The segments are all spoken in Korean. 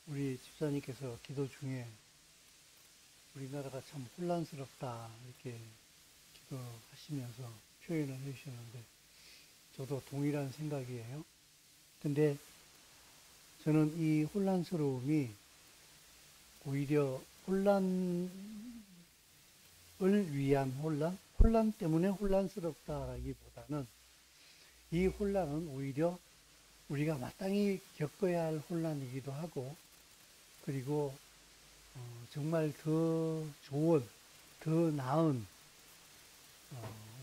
우리 집사님께서 기도 중에 우리나라가 참 혼란스럽다 이렇게 기도하시면서 표현을 해주셨는데 저도 동일한 생각이에요. 근데 저는 이 혼란스러움이 오히려 혼란을 위한 혼란 때문에 혼란스럽다라기보다는 이 혼란은 오히려 우리가 마땅히 겪어야 할 혼란이기도 하고, 그리고 정말 더 좋은, 더 나은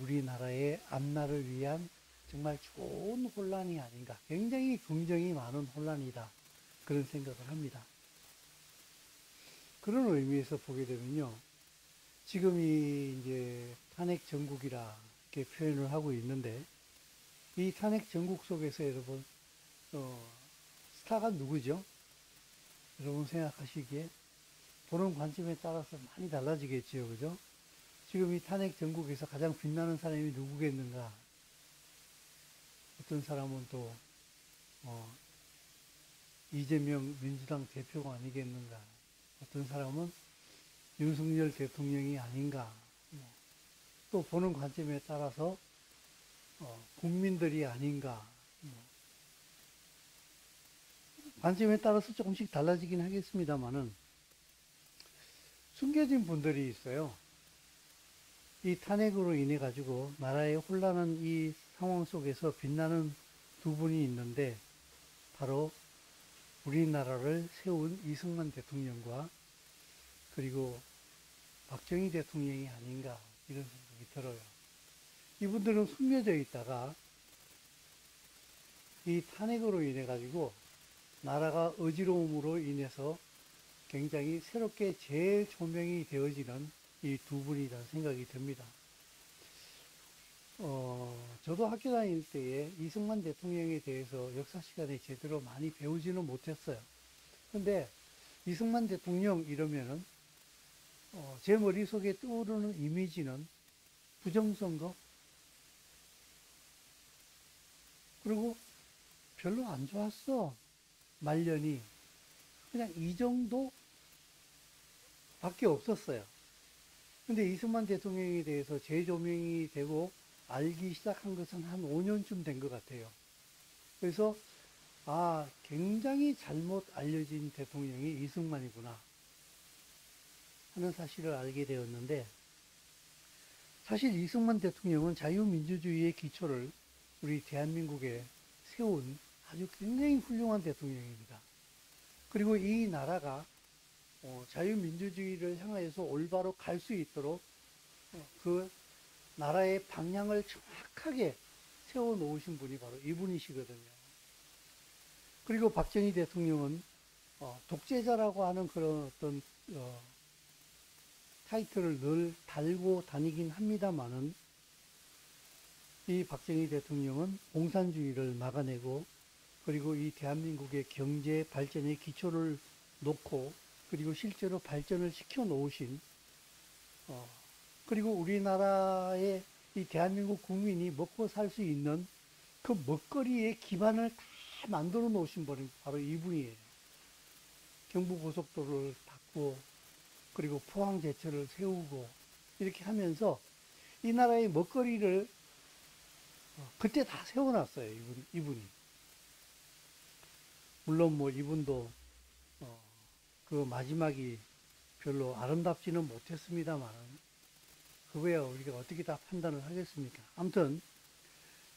우리나라의 앞날을 위한 정말 좋은 혼란이 아닌가. 굉장히 긍정이 많은 혼란이다. 그런 생각을 합니다. 그런 의미에서 보게 되면요. 지금이 이제 탄핵 정국이라 이렇게 표현을 하고 있는데, 이 탄핵 정국 속에서 여러분, 스타가 누구죠? 여러분 생각하시기에 보는 관점에 따라서 많이 달라지겠지요. 그죠? 지금 이 탄핵 정국에서 가장 빛나는 사람이 누구겠는가? 어떤 사람은 또, 어, 이재명 민주당 대표가 아니겠는가? 어떤 사람은 윤석열 대통령이 아닌가? 또 보는 관점에 따라서, 국민들이 아닌가? 관점에 따라서 조금씩 달라지긴 하겠습니다만은, 숨겨진 분들이 있어요. 이 탄핵으로 인해 가지고 나라의 혼란한 이 상황 속에서 빛나는 두 분이 있는데, 바로 우리나라를 세운 이승만 대통령과 그리고 박정희 대통령이 아닌가, 이런 생각이 들어요. 이분들은 숨겨져 있다가 이 탄핵으로 인해 가지고 나라가 어지러움으로 인해서 굉장히 새롭게 재조명이 되어지는 이 두 분이라는 생각이 듭니다. 저도 학교 다닐 때에 이승만 대통령에 대해서 역사 시간에 제대로 많이 배우지는 못했어요. 근데 이승만 대통령 이러면은, 제 머릿속에 떠오르는 이미지는 부정선거, 그리고 별로 안 좋았어. 말년이. 그냥 이 정도 밖에 없었어요. 근데 이승만 대통령에 대해서 재조명이 되고 알기 시작한 것은 한 5년쯤 된 것 같아요. 그래서, 아, 굉장히 잘못 알려진 대통령이 이승만이구나 하는 사실을 알게 되었는데, 사실 이승만 대통령은 자유민주주의의 기초를 우리 대한민국에 세운 아주 굉장히 훌륭한 대통령입니다. 그리고 이 나라가 자유민주주의를 향하여서 올바로 갈 수 있도록 그 나라의 방향을 정확하게 세워 놓으신 분이 바로 이분이시거든요. 그리고 박정희 대통령은 독재자라고 하는 그런 어떤 타이틀을 늘 달고 다니긴 합니다만은, 이 박정희 대통령은 공산주의를 막아내고, 그리고 이 대한민국의 경제 발전의 기초를 놓고, 그리고 실제로 발전을 시켜 놓으신, 그리고 우리나라의 이 대한민국 국민이 먹고 살 수 있는 그 먹거리의 기반을 다 만들어 놓으신 분이 바로 이분이에요. 경부고속도로를 닫고, 그리고 포항제철을 세우고, 이렇게 하면서 이 나라의 먹거리를 그때 다 세워놨어요. 이분이. 물론 뭐 이분도 그 마지막이 별로 아름답지는 못했습니다만, 그거야 우리가 어떻게 다 판단을 하겠습니까? 아무튼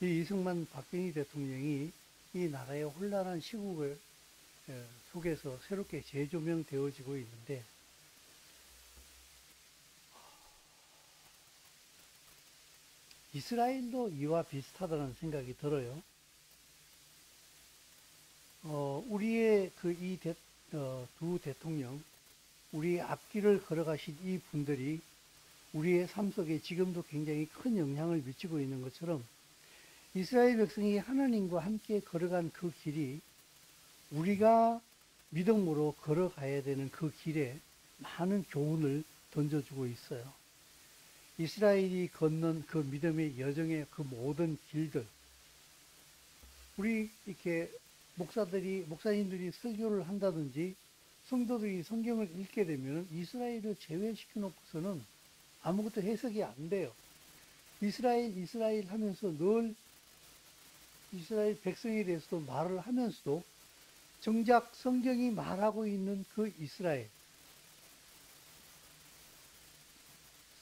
이 이승만 박정희 대통령이 이 나라의 혼란한 시국을 속에서 새롭게 재조명되어지고 있는데, 이스라엘도 이와 비슷하다는 생각이 들어요. 우리의 두 대통령, 우리의 앞길을 걸어가신 이 분들이 우리의 삶 속에 지금도 굉장히 큰 영향을 미치고 있는 것처럼, 이스라엘 백성이 하나님과 함께 걸어간 그 길이 우리가 믿음으로 걸어가야 되는 그 길에 많은 교훈을 던져주고 있어요. 이스라엘이 걷는 그 믿음의 여정의 그 모든 길들, 우리 이렇게 목사님들이 설교를 한다든지 성도들이 성경을 읽게 되면 이스라엘을 제외시켜 놓고서는 아무것도 해석이 안 돼요. 이스라엘 하면서 늘 이스라엘 백성에 대해서도 말을 하면서도 정작 성경이 말하고 있는 그 이스라엘,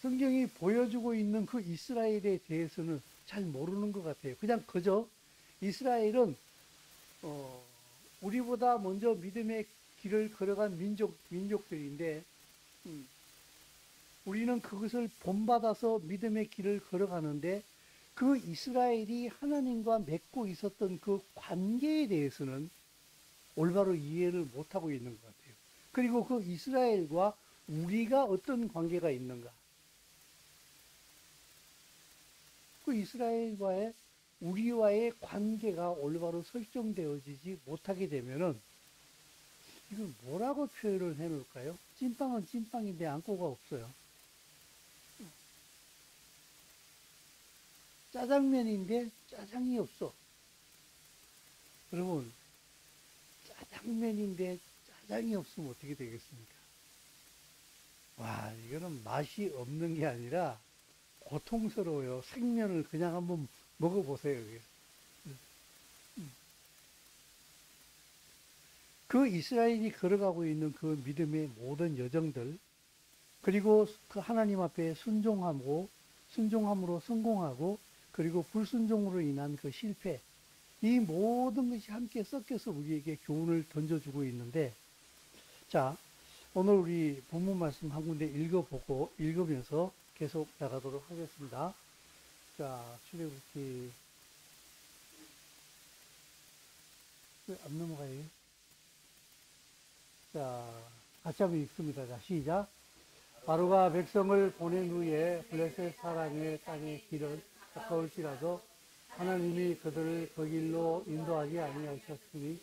성경이 보여주고 있는 그 이스라엘에 대해서는 잘 모르는 것 같아요. 그냥 그저 이스라엘은 우리보다 먼저 믿음의 길을 걸어간 민족들인데 우리는 그것을 본받아서 믿음의 길을 걸어가는데 그 이스라엘이 하나님과 맺고 있었던 그 관계에 대해서는 올바로 이해를 못하고 있는 것 같아요. 그리고 그 이스라엘과 우리가 어떤 관계가 있는가? 그 이스라엘과의 우리와의 관계가 올바로 설정되어지지 못하게 되면은 이걸 뭐라고 표현을 해 놓을까요? 찐빵은 찐빵인데 안고가 없어요. 짜장면인데 짜장이 없어. 여러분, 짜장면인데 짜장이 없으면 어떻게 되겠습니까? 와, 이거는 맛이 없는 게 아니라 고통스러워요. 생면을 그냥 한번 먹어보세요. 그 이스라엘이 걸어가고 있는 그 믿음의 모든 여정들, 그리고 그 하나님 앞에 순종함으로 성공하고, 그리고 불순종으로 인한 그 실패, 이 모든 것이 함께 섞여서 우리에게 교훈을 던져주고 있는데, 자, 오늘 우리 본문 말씀 한 군데 읽으면서 계속 나가도록 하겠습니다. 자, 출애굽기, 왜 안 넘어가요? 자, 같이 한번 읽습니다. 자, 시작. 바로가 백성을 보낸 후에 블레셋 사람의 땅의 길은 가까울지라도 하나님이 그들을 그 길로 인도하지 아니하셨으니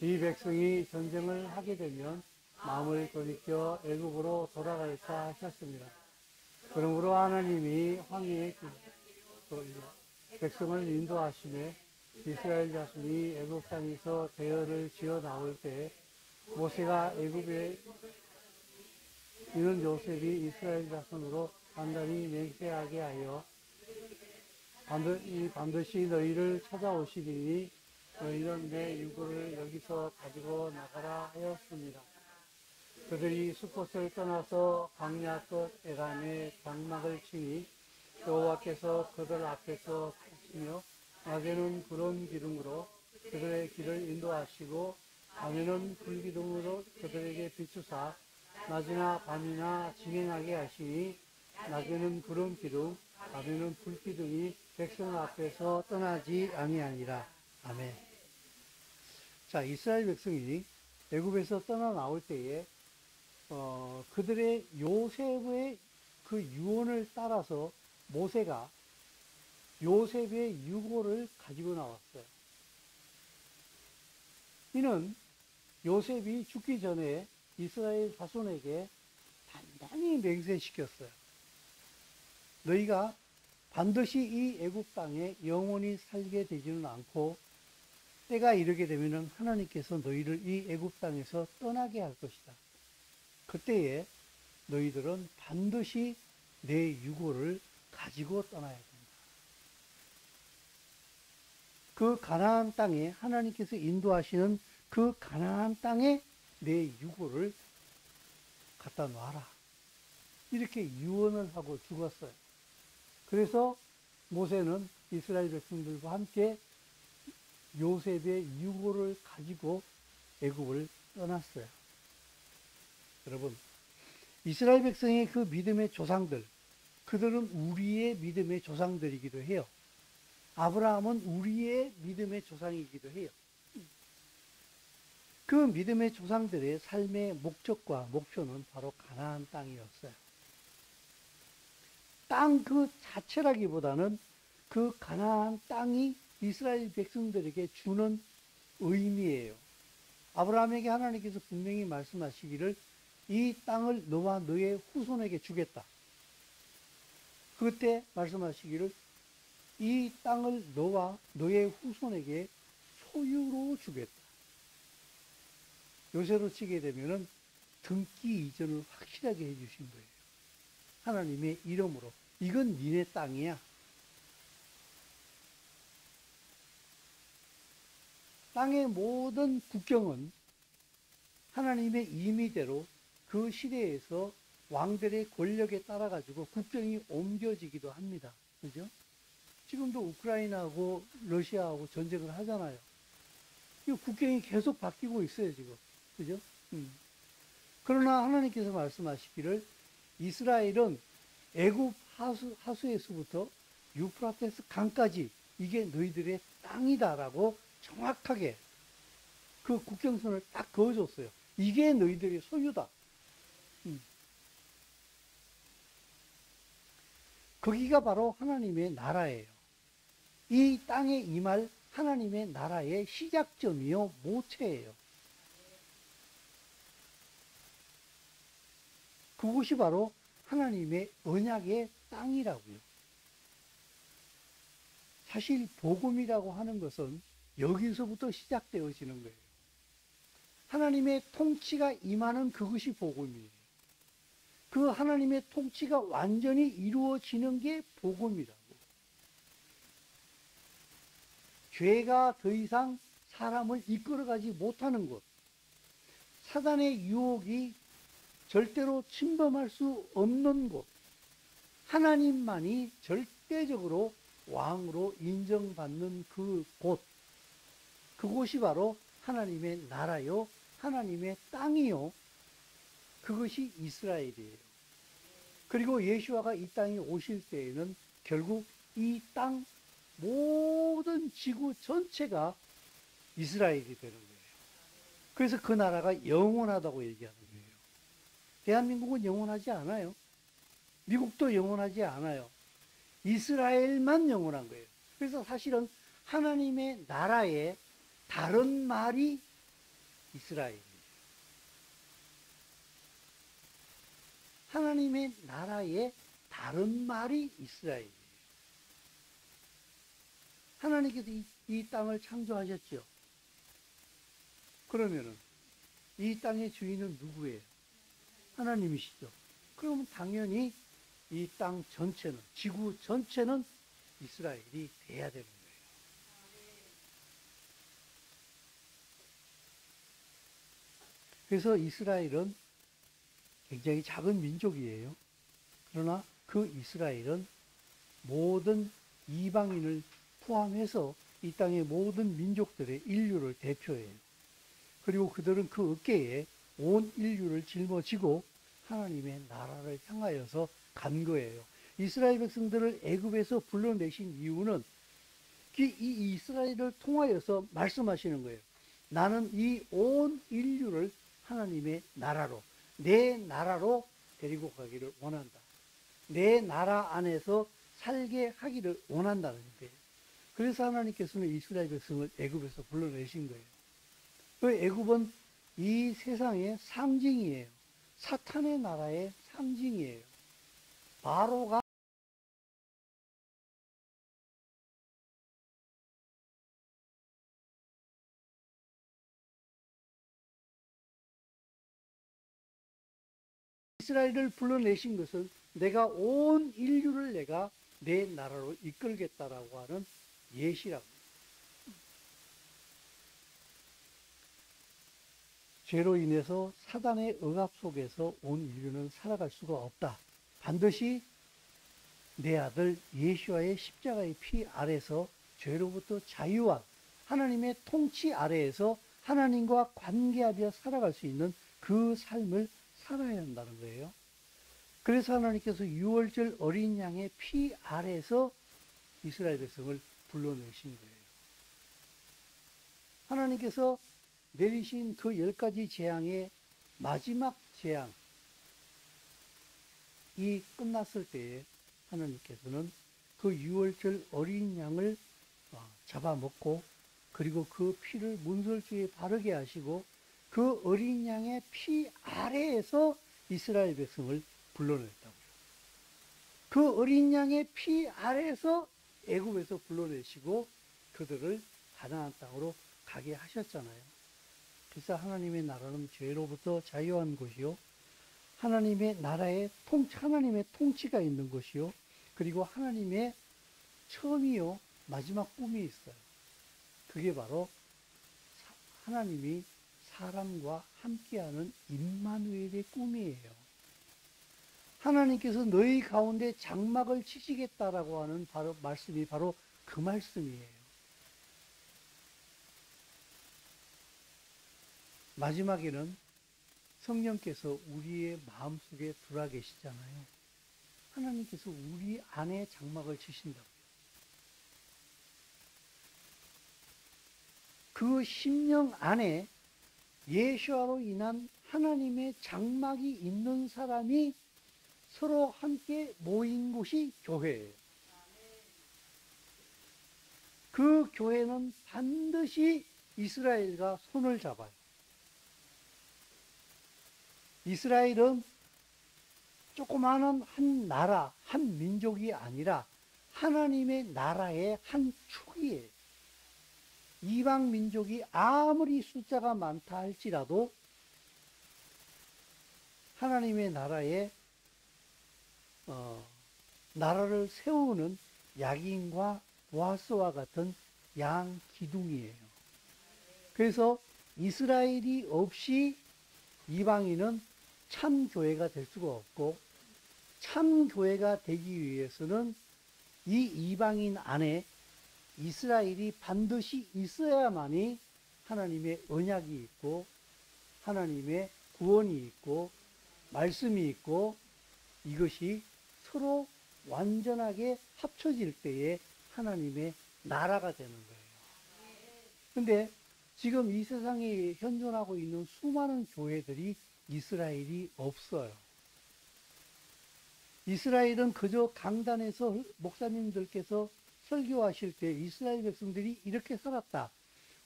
이 백성이 전쟁을 하게 되면 마음을 돌이켜 애굽으로 돌아갈까 하셨습니다. 그러므로 하나님이 황해에 백성을 인도하시매 이스라엘 자손이 애굽 땅에서 대열을 지어 나올 때 모세가 애굽에 있는 요셉이 이스라엘 자손으로 단단히 맹세하게 하여 반드시 너희를 찾아오시리니 너희는 내 유고를 여기서 가지고 나가라 하였습니다. 그들이 수꽃을 떠나서 광야 끝 에람에 장막을 치니 여호와께서 그들 앞에서 타시며 낮에는 구름 기둥으로 그들의 길을 인도하시고 밤에는 불기둥으로 그들에게 비추사 낮이나 밤이나 진행하게 하시니 낮에는 구름 기둥 밤에는 불기둥이 백성 앞에서 떠나지 아니하니라. 아멘. 자, 이스라엘 백성이 애굽에서 떠나 나올 때에 그들의 요셉의 그 유언을 따라서 모세가 요셉의 유고를 가지고 나왔어요. 이는 요셉이 죽기 전에 이스라엘 자손에게 단단히 맹세시켰어요. 너희가 반드시 이 애굽 땅에 영원히 살게 되지는 않고 때가 이르게 되면 하나님께서 너희를 이 애굽 땅에서 떠나게 할 것이다. 그때에 너희들은 반드시 내 유고를 가지고 떠나야 된다. 그 가나안 땅에 하나님께서 인도하시는 그 가나안 땅에 내 유고를 갖다 놔라. 이렇게 유언을 하고 죽었어요. 그래서 모세는 이스라엘 백성들과 함께 요셉의 유고를 가지고 애굽을 떠났어요. 여러분, 이스라엘 백성의 그 믿음의 조상들, 그들은 우리의 믿음의 조상들이기도 해요. 아브라함은 우리의 믿음의 조상이기도 해요. 그 믿음의 조상들의 삶의 목적과 목표는 바로 가나안 땅이었어요. 땅 그 자체라기보다는 그 가나안 땅이 이스라엘 백성들에게 주는 의미예요. 아브라함에게 하나님께서 분명히 말씀하시기를 이 땅을 너와 너의 후손에게 주겠다. 그때 말씀하시기를 이 땅을 너와 너의 후손에게 소유로 주겠다. 요새로 치게 되면은 등기 이전을 확실하게 해주신 거예요. 하나님의 이름으로. 이건 니네 땅이야. 땅의 모든 국경은 하나님의 임의대로 그 시대에서 왕들의 권력에 따라 가지고 국경이 옮겨지기도 합니다. 그죠? 지금도 우크라이나하고 러시아하고 전쟁을 하잖아요. 이 국경이 계속 바뀌고 있어요, 지금. 그죠? 그러나 하나님께서 말씀하시기를 이스라엘은 애굽 하수에서부터 유프라테스 강까지 이게 너희들의 땅이다라고 정확하게 그 국경선을 딱 그어줬어요. 이게 너희들의 소유다. 거기가 바로 하나님의 나라예요. 이 땅에 임할 하나님의 나라의 시작점이요, 모체예요. 그곳이 바로 하나님의 언약의 땅이라고요. 사실 복음이라고 하는 것은 여기서부터 시작되어지는 거예요. 하나님의 통치가 임하는 그것이 복음이에요. 그 하나님의 통치가 완전히 이루어지는 게 복음이라고. 죄가 더 이상 사람을 이끌어가지 못하는 곳, 사단의 유혹이 절대로 침범할 수 없는 곳, 하나님만이 절대적으로 왕으로 인정받는 그 곳, 그곳이 바로 하나님의 나라요, 하나님의 땅이요, 그것이 이스라엘이에요. 그리고 예수와가 이 땅에 오실 때에는 결국 이 땅 모든 지구 전체가 이스라엘이 되는 거예요. 그래서 그 나라가 영원하다고 얘기하는 거예요. 대한민국은 영원하지 않아요. 미국도 영원하지 않아요. 이스라엘만 영원한 거예요. 그래서 사실은 하나님의 나라의 다른 말이 이스라엘이에요. 하나님의 나라의 다른 말이 이스라엘이에요. 하나님께서 이 땅을 창조하셨죠. 그러면은 이 땅의 주인은 누구예요? 하나님이시죠. 그러면 당연히 이 땅 전체는, 지구 전체는 이스라엘이 돼야 되는 거예요. 그래서 이스라엘은 굉장히 작은 민족이에요. 그러나 그 이스라엘은 모든 이방인을 포함해서 이 땅의 모든 민족들의 인류를 대표해요. 그리고 그들은 그 어깨에 온 인류를 짊어지고 하나님의 나라를 향하여서 간 거예요. 이스라엘 백성들을 애굽에서 불러내신 이유는 이 이스라엘을 통하여서 말씀하시는 거예요. 나는 이 온 인류를 하나님의 나라로, 내 나라로 데리고 가기를 원한다. 내 나라 안에서 살게 하기를 원한다는 거예요. 그래서 하나님께서는 이스라엘 백성을 애굽에서 불러내신 거예요. 그 애굽은 이 세상의 상징이에요. 사탄의 나라의 상징이에요. 바로가 이스라엘을 불러내신 것은 내가 온 인류를 내가 내 나라로 이끌겠다라고 하는 예시라고. 죄로 인해서 사단의 억압 속에서 온 인류는 살아갈 수가 없다. 반드시 내 아들 예수와의 십자가의 피 아래서 죄로부터 자유한 하나님의 통치 아래에서 하나님과 관계하며 살아갈 수 있는 그 삶을 살아야 한다는 거예요. 그래서 하나님께서 유월절 어린 양의 피 아래에서 이스라엘 백성을 불러내신 거예요. 하나님께서 내리신 그 10가지 재앙의 마지막 재앙이 끝났을 때에 하나님께서는 그 유월절 어린 양을 잡아먹고 그리고 그 피를 문설주에 바르게 하시고 그 어린 양의 피 아래에서 이스라엘 백성을 불러냈다고요. 그 어린 양의 피 아래에서 애굽에서 불러내시고 그들을 가나안 땅으로 가게 하셨잖아요. 그래서 하나님의 나라는 죄로부터 자유한 곳이요. 하나님의 통치가 있는 것이요. 그리고 하나님의 처음이요. 마지막 꿈이 있어요. 그게 바로 하나님이 사람과 함께하는 임마누엘의 꿈이에요. 하나님께서 너희 가운데 장막을 치시겠다라고 하는 말씀이 바로 그 말씀이에요. 마지막에는 성령께서 우리의 마음속에 들어와 계시잖아요. 하나님께서 우리 안에 장막을 치신다고요. 그 심령 안에 예수와로 인한 하나님의 장막이 있는 사람이 서로 함께 모인 곳이 교회예요. 그 교회는 반드시 이스라엘과 손을 잡아요. 이스라엘은 조그마한 한 나라, 한 민족이 아니라 하나님의 나라의 한 축이에요. 이방 민족이 아무리 숫자가 많다 할지라도 하나님의 나라를 세우는 야긴과 보아스와 같은 양 기둥이에요. 그래서 이스라엘이 없이 이방인은 참 교회가 될 수가 없고, 참 교회가 되기 위해서는 이 이방인 안에 이스라엘이 반드시 있어야만이 하나님의 언약이 있고, 하나님의 구원이 있고, 말씀이 있고, 이것이 서로 완전하게 합쳐질 때에 하나님의 나라가 되는 거예요. 근데 지금 이 세상에 현존하고 있는 수많은 교회들이 이스라엘이 없어요. 이스라엘은 그저 강단에서 목사님들께서 설교하실 때 이스라엘 백성들이 이렇게 살았다,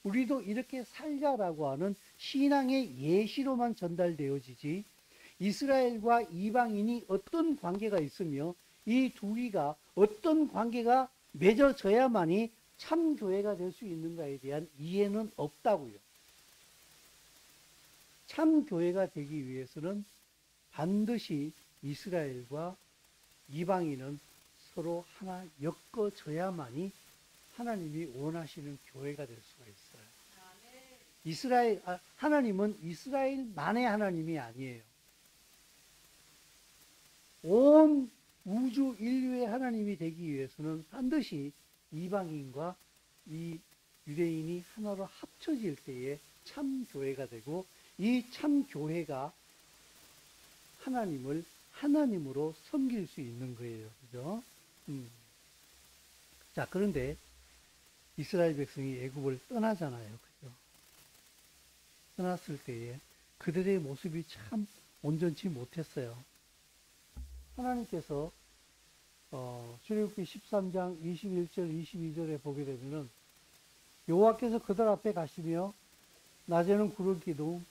우리도 이렇게 살자라고 하는 신앙의 예시로만 전달되어지지, 이스라엘과 이방인이 어떤 관계가 있으며 이 둘이가 어떤 관계가 맺어져야만이 참 교회가 될 수 있는가에 대한 이해는 없다고요. 참 교회가 되기 위해서는 반드시 이스라엘과 이방인은 서로 하나 엮어져야만이 하나님이 원하시는 교회가 될 수가 있어요. 하나님은 이스라엘만의 하나님이 아니에요. 온 우주 인류의 하나님이 되기 위해서는 반드시 이방인과 이 유대인이 하나로 합쳐질 때에 참 교회가 되고, 이 참 교회가 하나님을 하나님으로 섬길 수 있는 거예요. 그죠? 자, 그런데 이스라엘 백성이 애굽을 떠나잖아요. 그죠? 떠났을 때에 그들의 모습이 참 온전치 못했어요. 하나님께서 출애굽기 13장 21절 22절에 보게 되면은 여호와께서 그들 앞에 가시며 낮에는 구름 기둥,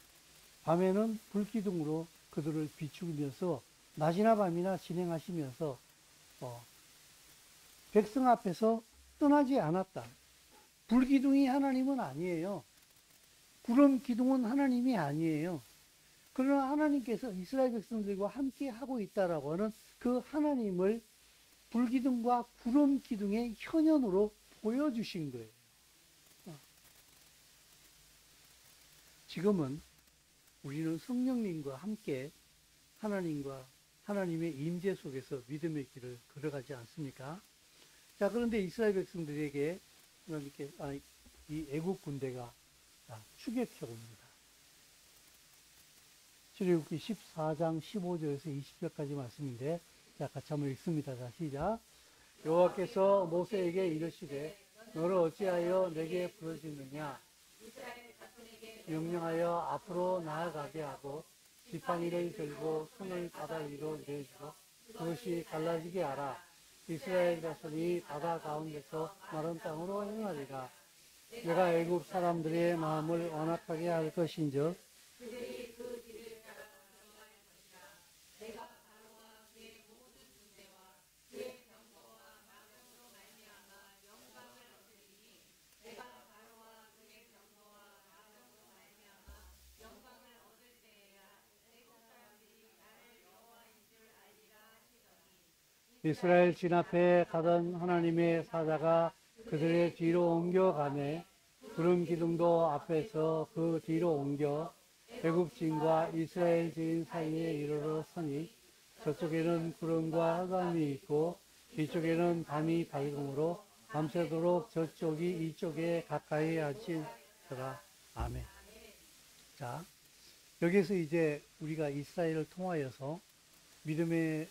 밤에는 불 기둥으로 그들을 비추면서 낮이나 밤이나 진행하시면서 백성 앞에서 떠나지 않았다. 불 기둥이 하나님은 아니에요. 구름 기둥은 하나님이 아니에요. 그러나 하나님께서 이스라엘 백성들과 함께 하고 있다라고 하는 그 하나님을 불기둥과 구름 기둥의 현현으로 보여주신 거예요. 지금은 우리는 성령님과 함께 하나님의 임재 속에서 믿음의 길을 걸어가지 않습니까? 자, 그런데 이스라엘 백성들에게 이 애국 군대가 추격해 옵니다. 출애굽기 14장 15절에서 20절까지 말씀인데, 자, 같이 한번 읽습니다. 자, 시작. 여호와께서 모세에게 이르시되 너를 어찌하여 내게 부르짖느냐? 명령하여 앞으로 나아가게 하고 지팡이를 들고 손을 바다 위로 내주어 그것이 갈라지게 하라. 이스라엘 자손이 바다 가운데서 마른 땅으로 행하리라. 내가 애굽 사람들의 마음을 완악하게 할 것인즉 이스라엘 진압해 가던 하나님의 사자가 그들의 뒤로 옮겨가매 구름 기둥도 앞에서 그 뒤로 옮겨 애굽진과 이스라엘진 사이에 이르러 서니 저쪽에는 구름과 흑암이 있고 뒤쪽에는 밤이 밝음으로 밤새도록 저쪽이 이쪽에 가까이 하시더라. 아멘. 자, 여기서 이제 우리가 이스라엘을 통하여서 믿음의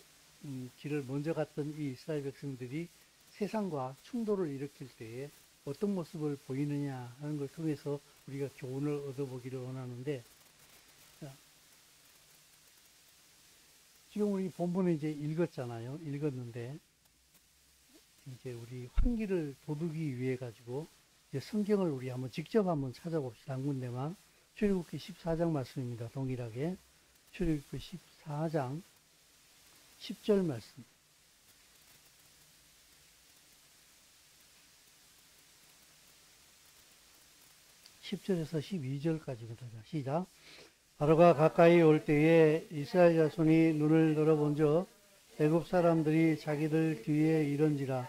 길을 먼저 갔던 이 이스라엘 백성들이 세상과 충돌을 일으킬 때에 어떤 모습을 보이느냐 하는 걸 통해서 우리가 교훈을 얻어보기를 원하는데, 자, 지금 우리 본문에 이제 읽었잖아요. 읽었는데, 이제 우리 환기를 돋우기 위해 가지고 이제 성경을 우리 한번 직접 한번 찾아봅시다. 한 군데만. 출애굽기 14장 말씀입니다. 동일하게. 출애굽기 14장 10절 말씀. 10절에서 12절까지거든요. 시작. 바로가 가까이 올 때에 이스라엘 자손이 눈을 들어본즉 애굽 사람들이 자기들 뒤에 이른지라.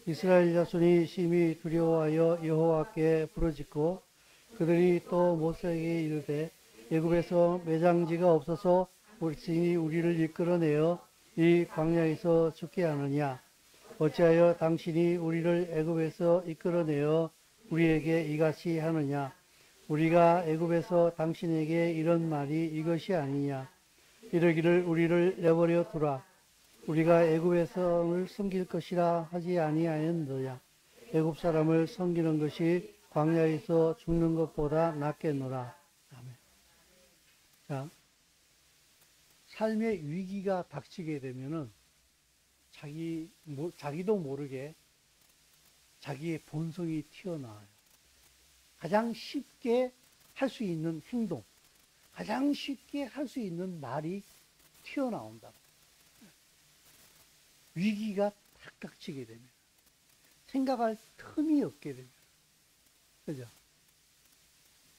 이스라엘 자손이 심히 두려워하여 여호와께 부르짖고 그들이 또 모세에게 이르되 애굽에서 매장지가 없어서 우리 우리를 이끌어내어 이 광야에서 죽게 하느냐. 어찌하여 당신이 우리를 애굽에서 이끌어내어 우리에게 이같이 하느냐. 우리가 애굽에서 당신에게 이런 말이 이것이 아니냐. 이르기를 우리를 내버려 두라. 우리가 애굽에서를 섬길 것이라 하지 아니하였느냐. 애굽 사람을 섬기는 것이 광야에서 죽는 것보다 낫겠노라. 아멘. 자, 삶의 위기가 닥치게 되면은 자기도 모르게 자기의 본성이 튀어나와요. 가장 쉽게 할 수 있는 행동, 가장 쉽게 할 수 있는 말이 튀어나온다. 위기가 탁 닥치게 되면, 생각할 틈이 없게 됩니다. 그죠?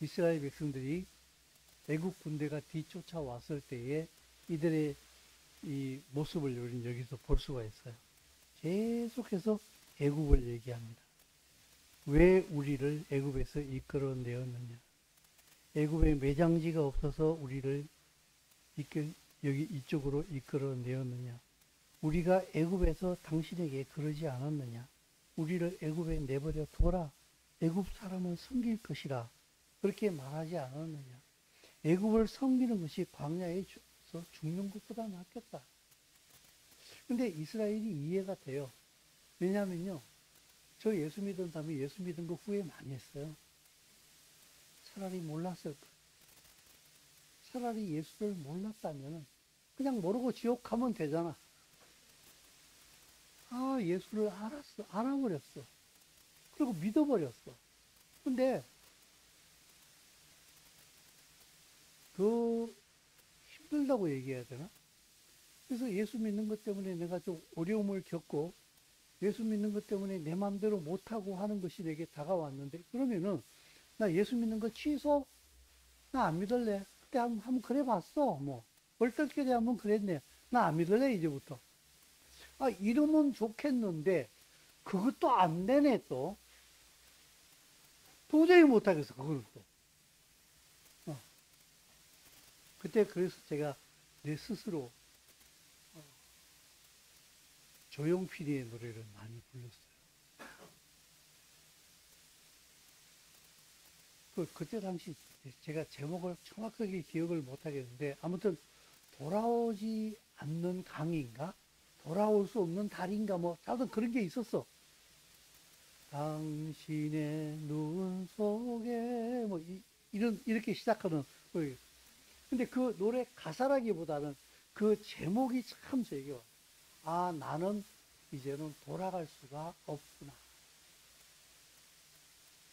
이스라엘 백성들이 애국 군대가 뒤쫓아왔을 때에 이들의 이 모습을 우리는 여기서 볼 수가 있어요. 계속해서 애국을 얘기합니다. 왜 우리를 애굽에서 이끌어내었느냐. 애굽에 매장지가 없어서 우리를 여기 이쪽으로 이끌어내었느냐. 우리가 애굽에서 당신에게 그러지 않았느냐. 우리를 애굽에 내버려 둬라. 애굽 사람을 섬길 것이라. 그렇게 말하지 않았느냐. 애굽을 섬기는 것이 광야에서 죽는 것보다 낫겠다. 근데 이스라엘이 이해가 돼요. 왜냐하면요, 저 예수 믿은 다음에 예수 믿은 거 후회 많이 했어요. 차라리 몰랐을 거. 차라리 예수를 몰랐다면 그냥 모르고 지옥 가면 되잖아. 아, 예수를 알아버렸어. 그리고 믿어버렸어. 근데 더 힘들다고 얘기해야 되나? 그래서 예수 믿는 것 때문에 내가 좀 어려움을 겪고 예수 믿는 것 때문에 내 마음대로 못하고 하는 것이 내게 다가왔는데, 그러면은 나 예수 믿는 거 취소? 나 안 믿을래. 그때 한번 그래 봤어. 뭐 얼떨결에 한번 그랬네. 나 안 믿을래 이제부터. 아, 이러면 좋겠는데 그것도 안 되네. 또 도저히 못하겠어. 그걸 또. 그때 그래서 제가 내 스스로 조용필이의 노래를 많이 불렀어요. 그때 당시 제가 제목을 정확하게 기억을 못하겠는데, 아무튼 돌아오지 않는 강인가? 돌아올 수 없는 달인가? 뭐, 하여튼 그런 게 있었어. 당신의 눈 속에, 뭐, 이렇게 시작하는. 근데 그 노래 가사라기보다는 그 제목이 참 제게 와요. 아, 나는 이제는 돌아갈 수가 없구나.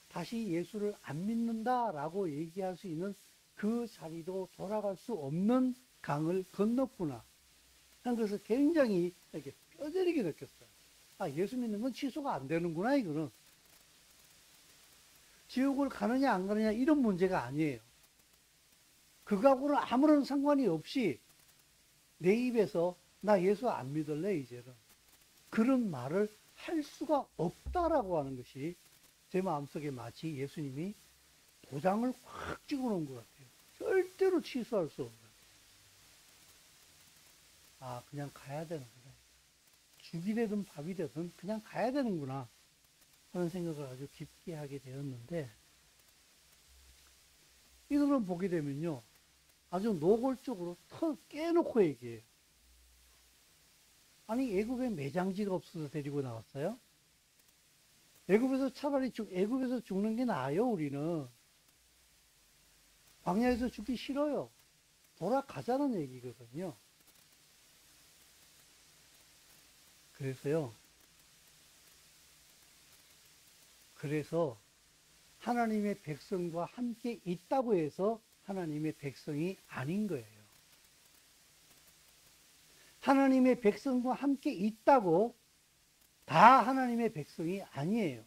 다시 예수를 안 믿는다라고 얘기할 수 있는 그 자리도 돌아갈 수 없는 강을 건넜구나. 난 그래서 굉장히 이렇게 뼈저리게 느꼈어요. 아, 예수 믿는 건 취소가 안 되는구나, 이거는. 지옥을 가느냐 안 가느냐 이런 문제가 아니에요. 그거하고는 아무런 상관이 없이 내 입에서 나 예수 안 믿을래, 이제는. 그런 말을 할 수가 없다라고 하는 것이 제 마음속에 마치 예수님이 도장을 확 찍어 놓은 것 같아요. 절대로 취소할 수 없는. 아, 그냥 가야 되는구나. 죽이 되든 밥이 되든 그냥 가야 되는구나 하는 생각을 아주 깊게 하게 되었는데, 이들은 보게 되면요, 아주 노골적으로 깨놓고 얘기해요. 아니, 애굽에 매장지가 없어서 데리고 나왔어요? 애굽에서 차라리 애굽에서 죽는 게 나아요, 우리는. 광야에서 죽기 싫어요. 돌아가자는 얘기거든요. 그래서 하나님의 백성과 함께 있다고 해서 하나님의 백성이 아닌 거예요. 하나님의 백성과 함께 있다고 다 하나님의 백성이 아니에요.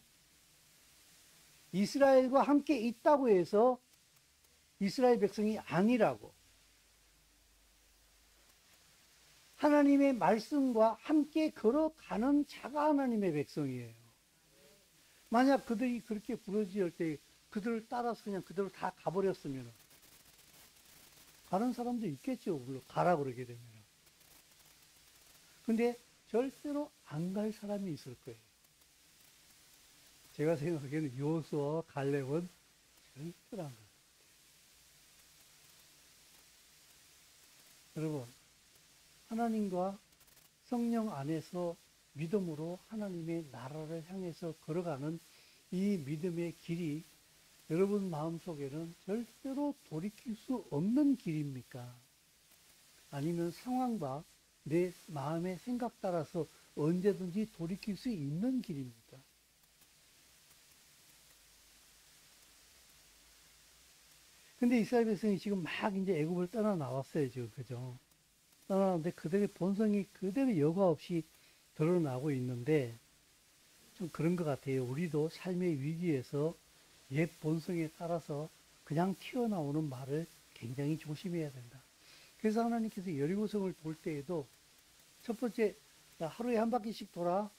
이스라엘과 함께 있다고 해서 이스라엘 백성이 아니라고. 하나님의 말씀과 함께 걸어가는 자가 하나님의 백성이에요. 만약 그들이 그렇게 부르짖을 때 그들을 따라서 그냥 그대로 다 가버렸으면 가는 사람도 있겠죠. 물론 가라 그러게 되면. 근데 절대로 안 갈 사람이 있을 거예요. 제가 생각하기에는 여호수아와 갈렙은 절대로 안 가요. 여러분, 하나님과 성령 안에서 믿음으로 하나님의 나라를 향해서 걸어가는 이 믿음의 길이 여러분 마음속에는 절대로 돌이킬 수 없는 길입니까? 아니면 상황과 내 마음의 생각 따라서 언제든지 돌이킬 수 있는 길입니까? 근데 이스라엘 백성이 지금 막 이제 애굽을 떠나 나왔어요, 지금. 그죠? 떠나는데 그들의 본성이 그대로 여과 없이 드러나고 있는데 좀 그런 것 같아요. 우리도 삶의 위기에서 옛 본성에 따라서 그냥 튀어나오는 말을 굉장히 조심해야 된다. 그래서 하나님께서 여리고성을 돌 때에도 첫 번째, 하루에 한 바퀴씩 돌아.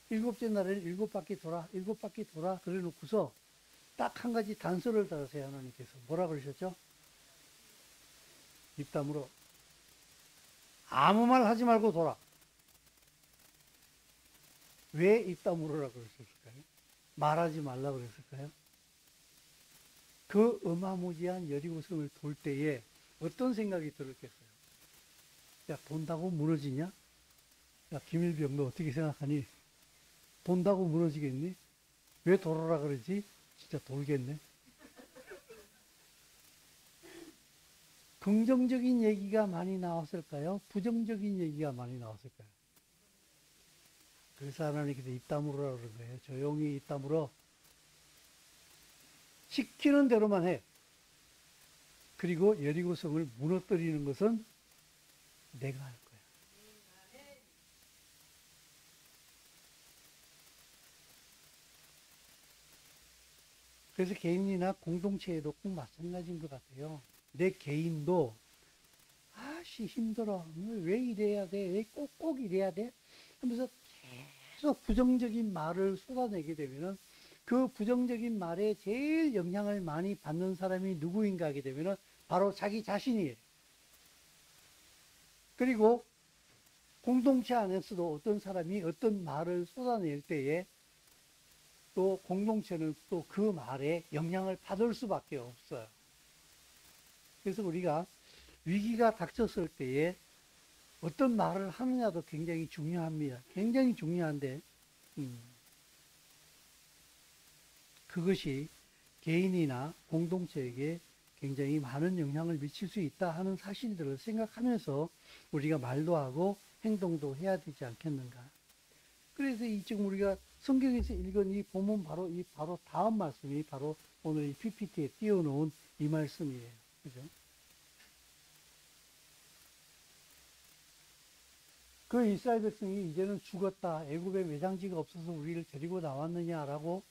일곱째 날에는 7바퀴 돌아. 7바퀴 돌아. 그래 놓고서 딱 한 가지 단서를 달으세요, 하나님께서. 뭐라 그러셨죠? 입 다물어. 아무 말 하지 말고 돌아. 왜 입 다물으라 그러셨을까요? 말하지 말라 그랬을까요? 그 어마무지한 여리고성을 돌 때에 어떤 생각이 들었겠어요? 야, 본다고 무너지냐? 야, 김일병 너 어떻게 생각하니? 본다고 무너지겠니? 왜 돌아라 그러지? 진짜 돌겠네. 긍정적인 얘기가 많이 나왔을까요? 부정적인 얘기가 많이 나왔을까요? 그래서 하나님께서 입 다물으라 그런 거예요. 조용히 입 다물어. 시키는 대로만 해. 그리고 여리고성을 무너뜨리는 것은 내가 할 거야. 그래서 개인이나 공동체에도 꼭 마찬가지인 것 같아요. 내 개인도 아씨 힘들어. 왜 이래야 돼? 왜 꼭 이래야 돼? 하면서 계속 부정적인 말을 쏟아내게 되면은 그 부정적인 말에 제일 영향을 많이 받는 사람이 누구인가 하게 되면은 바로 자기 자신이에요. 그리고 공동체 안에서도 어떤 사람이 어떤 말을 쏟아낼 때에 또 공동체는 또 그 말에 영향을 받을 수밖에 없어요. 그래서 우리가 위기가 닥쳤을 때에 어떤 말을 하느냐도 굉장히 중요합니다. 굉장히 중요한데, 그것이 개인이나 공동체에게 굉장히 많은 영향을 미칠 수 있다 하는 사실들을 생각하면서 우리가 말도 하고 행동도 해야 되지 않겠는가. 그래서 지금 우리가 성경에서 읽은 이 본문 바로 다음 말씀이 바로 오늘 이 PPT에 띄워놓은 이 말씀이에요. 그죠? 그 이스라엘 백성이 이제는 죽었다. 애굽에 매장지가 없어서 우리를 데리고 나왔느냐라고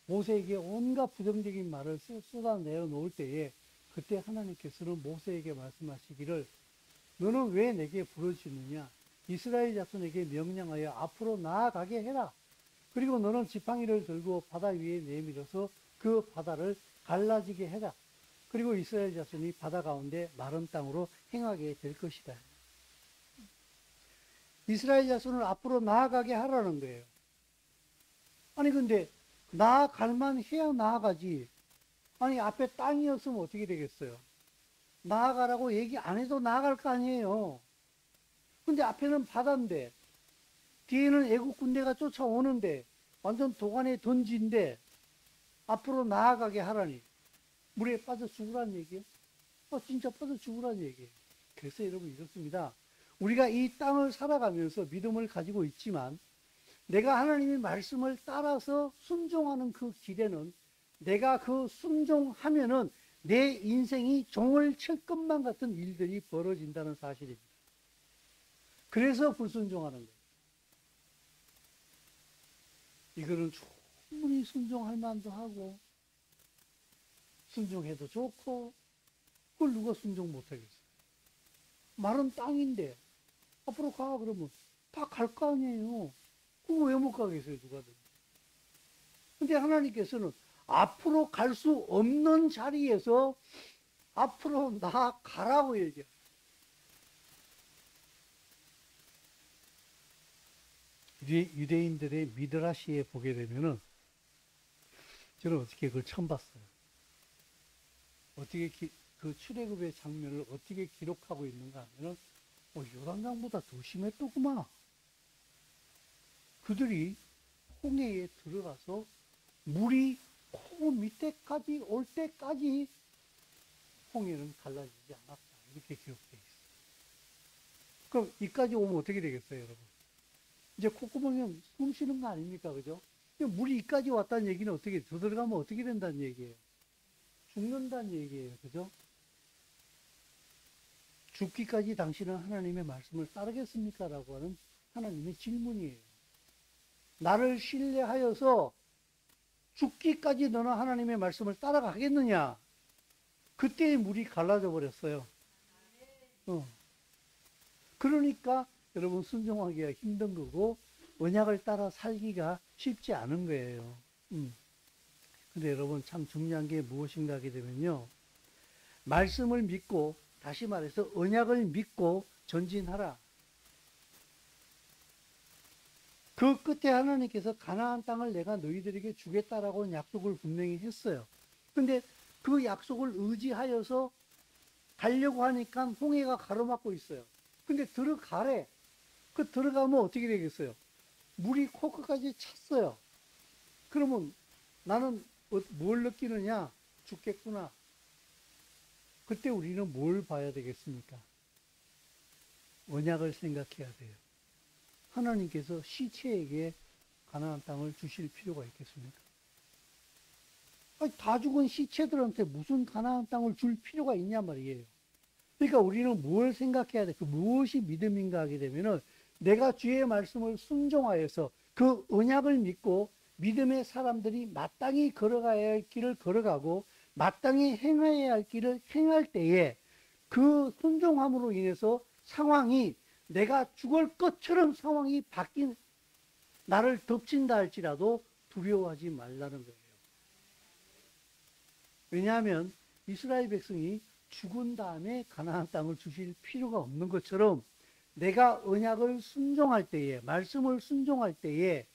모세에게 온갖 부정적인 말을 쏟아내어 놓을 때에 그때 하나님께서는 모세에게 말씀하시기를 너는 왜 내게 부르짖느냐? 이스라엘 자손에게 명령하여 앞으로 나아가게 해라. 그리고 너는 지팡이를 들고 바다 위에 내밀어서 그 바다를 갈라지게 해라. 그리고 이스라엘 자손이 바다 가운데 마른 땅으로 행하게 될 것이다. 이스라엘 자손을 앞으로 나아가게 하라는 거예요. 아니 근데 나아갈만 해야 나아가지. 아니 앞에 땅이었으면 어떻게 되겠어요? 나아가라고 얘기 안 해도 나아갈 거 아니에요. 근데 앞에는 바다인데 뒤에는 애국 군대가 쫓아오는데 완전 도간에 던진데 앞으로 나아가게 하라니 물에 빠져 죽으란 얘기예요? 진짜 빠져 죽으란 얘기예요. 그래서 여러분 이렇습니다. 우리가 이 땅을 살아가면서 믿음을 가지고 있지만 내가 하나님의 말씀을 따라서 순종하는 그 길에는 내가 그 순종하면은 내 인생이 종을 칠 것만 같은 일들이 벌어진다는 사실입니다. 그래서 불순종하는 거예요. 이거는 충분히 순종할 만도 하고 순종해도 좋고 그걸 누가 순종 못하겠어요. 마른 땅인데 앞으로 가 그러면 다 갈 거 아니에요. 그거 왜 못 가겠어요 누가든. 근데 하나님께서는 앞으로 갈 수 없는 자리에서 앞으로 나아가라고 얘기해요. 유대인들의 미드라시에 보게 되면은 저는 어떻게 그걸 처음 봤어요. 어떻게 그 출애굽의 장면을 어떻게 기록하고 있는가 하면은 요단강보다 더 심했더구만. 그들이 홍해에 들어가서 물이 코 밑에까지 올 때까지 홍해는 갈라지지 않았다. 이렇게 기록되어 있어요. 그럼 이까지 오면 어떻게 되겠어요, 여러분? 이제 콧구멍에 숨 쉬는 거 아닙니까? 그죠? 물이 이까지 왔다는 얘기는 어떻게, 더 들어가면 어떻게 된다는 얘기예요? 죽는다는 얘기예요. 그죠? 죽기까지 당신은 하나님의 말씀을 따르겠습니까? 라고 하는 하나님의 질문이에요. 나를 신뢰하여서 죽기까지 너는 하나님의 말씀을 따라가겠느냐? 그때 물이 갈라져 버렸어요. 그러니까 여러분 순종하기가 힘든 거고 언약을 따라 살기가 쉽지 않은 거예요. 근데 여러분 참 중요한 게 무엇인가 하게 되면요. 말씀을 믿고 다시 말해서 언약을 믿고 전진하라. 그 끝에 하나님께서 가나안 땅을 내가 너희들에게 주겠다라고 약속을 분명히 했어요. 근데 그 약속을 의지하여서 가려고 하니까 홍해가 가로막고 있어요. 근데 들어가래. 그 들어가면 어떻게 되겠어요? 물이 코끝까지 찼어요. 그러면 나는 뭘 느끼느냐? 죽겠구나. 그때 우리는 뭘 봐야 되겠습니까? 언약을 생각해야 돼요. 하나님께서 시체에게 가나안 땅을 주실 필요가 있겠습니까? 아니, 다 죽은 시체들한테 무슨 가나안 땅을 줄 필요가 있냐 말이에요. 그러니까 우리는 뭘 생각해야 돼? 그 무엇이 믿음인가 하게 되면은 내가 주의 말씀을 순종하여서 그 언약을 믿고 믿음의 사람들이 마땅히 걸어가야 할 길을 걸어가고 마땅히 행해야 할 길을 행할 때에 그 순종함으로 인해서 상황이 내가 죽을 것처럼 상황이 바뀐 나를 덮친다 할지라도 두려워하지 말라는 거예요. 왜냐하면 이스라엘 백성이 죽은 다음에 가나안 땅을 주실 필요가 없는 것처럼 내가 언약을 순종할 때에 말씀을 순종할 때에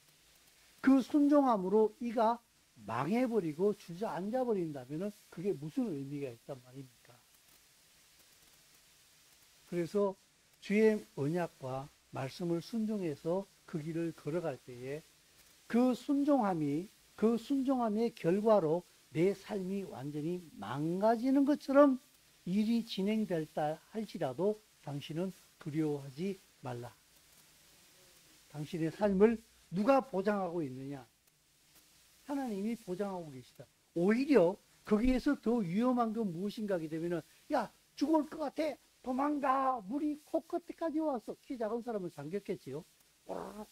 그 순종함으로 이가 망해버리고 주저앉아 버린다면 그게 무슨 의미가 있단 말입니까? 그래서 주의 언약과 말씀을 순종해서 그 길을 걸어갈 때에 그 순종함의 결과로 내 삶이 완전히 망가지는 것처럼 일이 진행될다 할지라도 당신은 두려워하지 말라. 당신의 삶을 누가 보장하고 있느냐? 하나님이 보장하고 계시다. 오히려 거기에서 더 위험한 건 무엇인가 하게 되면은 야 죽을 것 같아 도망가 물이 코끝까지 왔어. 키 작은 사람은 잠겼겠지요.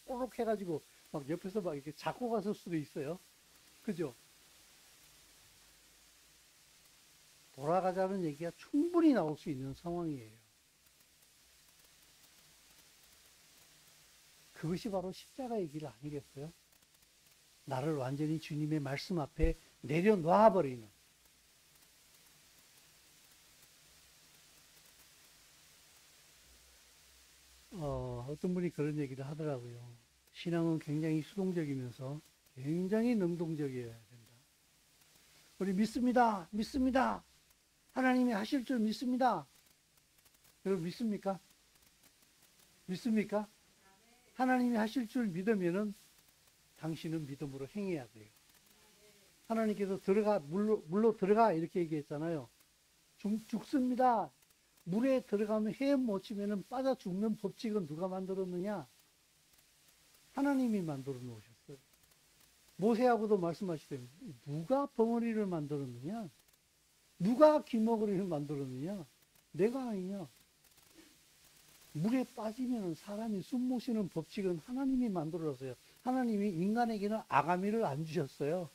꼬록 해가지고 막 옆에서 막 이렇게 잡고 갔을 수도 있어요. 그죠? 돌아가자는 얘기가 충분히 나올 수 있는 상황이에요. 그것이 바로 십자가의 길 아니겠어요? 나를 완전히 주님의 말씀 앞에 내려놓아버리는. 어떤 분이 그런 얘기를 하더라고요. 신앙은 굉장히 수동적이면서 굉장히 능동적이어야 된다. 우리 믿습니다. 믿습니다. 하나님이 하실 줄 믿습니다. 여러분 믿습니까? 믿습니까? 하나님이 하실 줄 믿으면은 당신은 믿음으로 행해야 돼요. 하나님께서 들어가, 물로 들어가 이렇게 얘기했잖아요. 죽습니다. 물에 들어가면 헤엄 못 치면은 빠져 죽는 법칙은 누가 만들었느냐? 하나님이 만들어 놓으셨어요. 모세하고도 말씀하시되 누가 벙어리를 만들었느냐? 누가 기머거리를 만들었느냐? 내가 아니냐? 물에 빠지면 사람이 숨 못 쉬는 법칙은 하나님이 만들어서요. 하나님이 인간에게는 아가미를 안 주셨어요.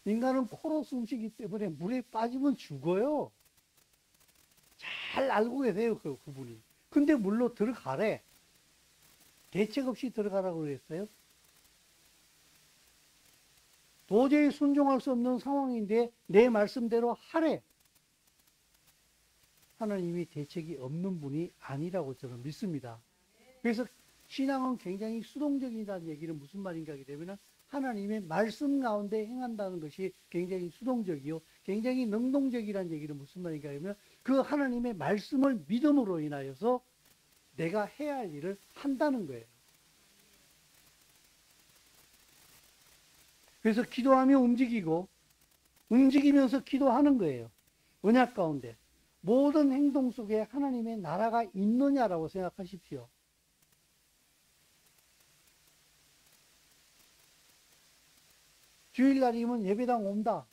인간은 코로 숨쉬기 때문에 물에 빠지면 죽어요. 잘 알고 계세요, 그분이. 근데 물로 들어가래. 대책 없이 들어가라고 그랬어요. 도저히 순종할 수 없는 상황인데 내 말씀대로 하래. 하나님이 대책이 없는 분이 아니라고 저는 믿습니다. 그래서 신앙은 굉장히 수동적이라는 얘기는 무슨 말인가 하게 되면 하나님의 말씀 가운데 행한다는 것이 굉장히 수동적이요. 굉장히 능동적이라는 얘기는 무슨 말인가 하면 그 하나님의 말씀을 믿음으로 인하여서 내가 해야 할 일을 한다는 거예요. 그래서 기도하며 움직이고 움직이면서 기도하는 거예요. 언약 가운데. 모든 행동 속에 하나님의 나라가 있느냐라고 생각하십시오. 주일날이면 예배당 온다.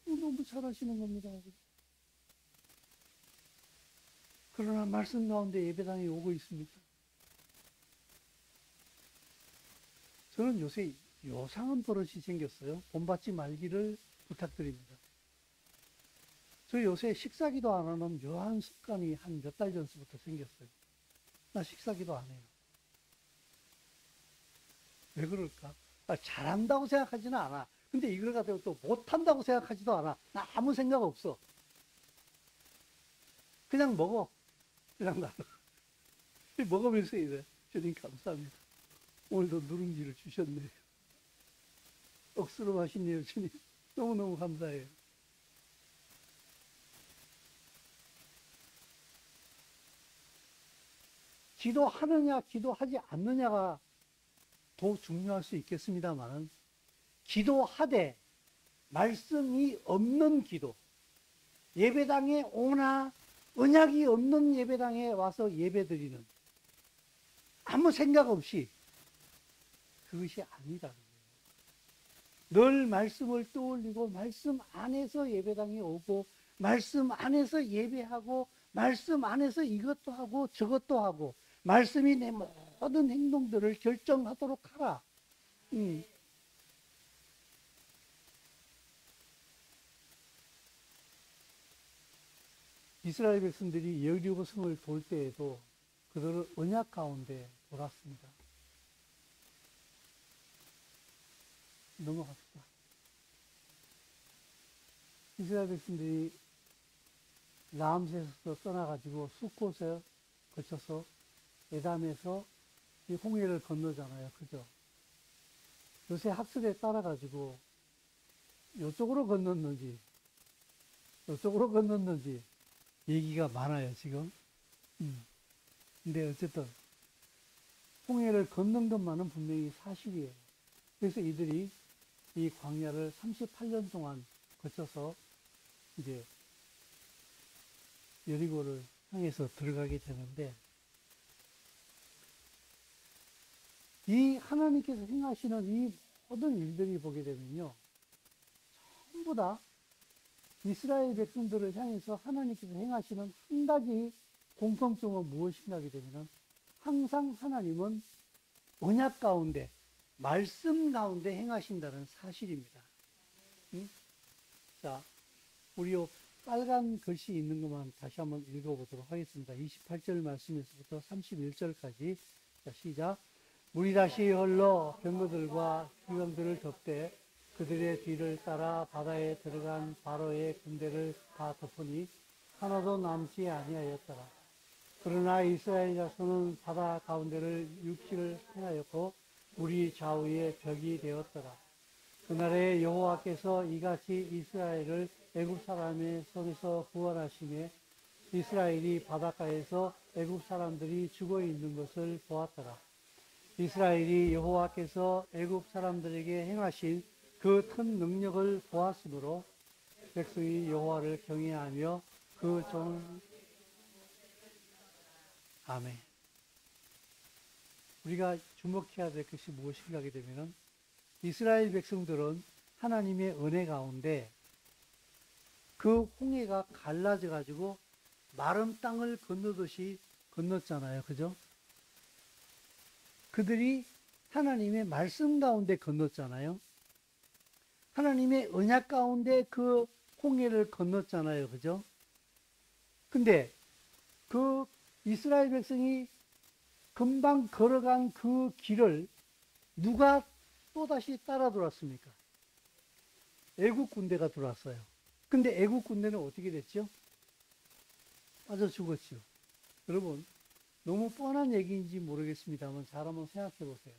너무 잘하시는 겁니다. 그러나 말씀 가운데 예배당에 오고 있습니다. 저는 요새 요상한 버릇이 생겼어요. 본받지 말기를 부탁드립니다. 저 요새 식사기도 안 하는 묘한 습관이 한 몇 달 전부터 생겼어요. 나 식사기도 안 해요. 왜 그럴까? 잘한다고 생각하지는 않아. 근데 이걸 가지고 또 못한다고 생각하지도 않아. 나 아무 생각 없어. 그냥 먹어. 그냥 나는. 먹으면서 이래. 주님 감사합니다. 오늘도 누룽지를 주셨네요. 억수로 맛있네요, 주님. 너무너무 감사해요. 기도하느냐, 기도하지 않느냐가 더 중요할 수 있겠습니다만, 기도하되 말씀이 없는 기도, 예배당에 오나 언약이 없는 예배당에 와서 예배드리는 아무 생각 없이 그것이 아니라는 거예요. 늘 말씀을 떠올리고 말씀 안에서 예배당에 오고 말씀 안에서 예배하고 말씀 안에서 이것도 하고 저것도 하고 말씀이 내 모든 행동들을 결정하도록 하라. 이스라엘 백성들이 여리고 성을 돌 때에도 그들은 언약 가운데 돌았습니다. 넘어갑시다. 이스라엘 백성들이 라암셋에서 떠나가지고 숫곳에 거쳐서 에담에서 이 홍해를 건너잖아요. 그죠? 요새 학설에 따라가지고 이쪽으로 건넜는지 이쪽으로 건넜는지 얘기가 많아요, 지금. 근데 어쨌든 홍해를 건넌 것만은 분명히 사실이에요. 그래서 이들이 이 광야를 38년 동안 거쳐서 이제 여리고를 향해서 들어가게 되는데, 이 하나님께서 행하시는 이 모든 일들이 보게 되면요, 전부 다 이스라엘 백성들을 향해서 하나님께서 행하시는 한 가지 공통점은 무엇인가 하게 되면 항상 하나님은 언약 가운데, 말씀 가운데 행하신다는 사실입니다. 자, 우리 빨간 글씨 있는 것만 다시 한번 읽어보도록 하겠습니다. 28절 말씀에서부터 31절까지. 자, 시작. 물이 다시 흘러 병거들과 기병들을 덮되 그들의 뒤를 따라 바다에 들어간 바로의 군대를 다 덮으니 하나도 남지 아니하였더라. 그러나 이스라엘 자손은 바다 가운데를 육지를 행하였고 물이 좌우에 벽이 되었더라. 그날에 여호와께서 이같이 이스라엘을 애굽 사람의 손에서 구원하시며 이스라엘이 바닷가에서 애굽 사람들이 죽어 있는 것을 보았더라. 이스라엘이 여호와께서 애굽 사람들에게 행하신 그 큰 능력을 보았으므로 백성이 여호와를 경외하며 그 종 아멘. 우리가 주목해야 될 것이 무엇인가 하게 되면은 이스라엘 백성들은 하나님의 은혜 가운데 그 홍해가 갈라져 가지고 마른 땅을 건너듯이 건넜잖아요. 그죠? 그들이 하나님의 말씀 가운데 건넜잖아요. 하나님의 언약 가운데 그 홍해를 건넜잖아요. 그죠? 근데 그 이스라엘 백성이 금방 걸어간 그 길을 누가 또다시 따라 들어왔습니까? 애국 군대가 들어왔어요. 근데 애국 군대는 어떻게 됐죠? 빠져 죽었죠. 여러분, 너무 뻔한 얘기인지 모르겠습니다만 잘 한번 생각해 보세요.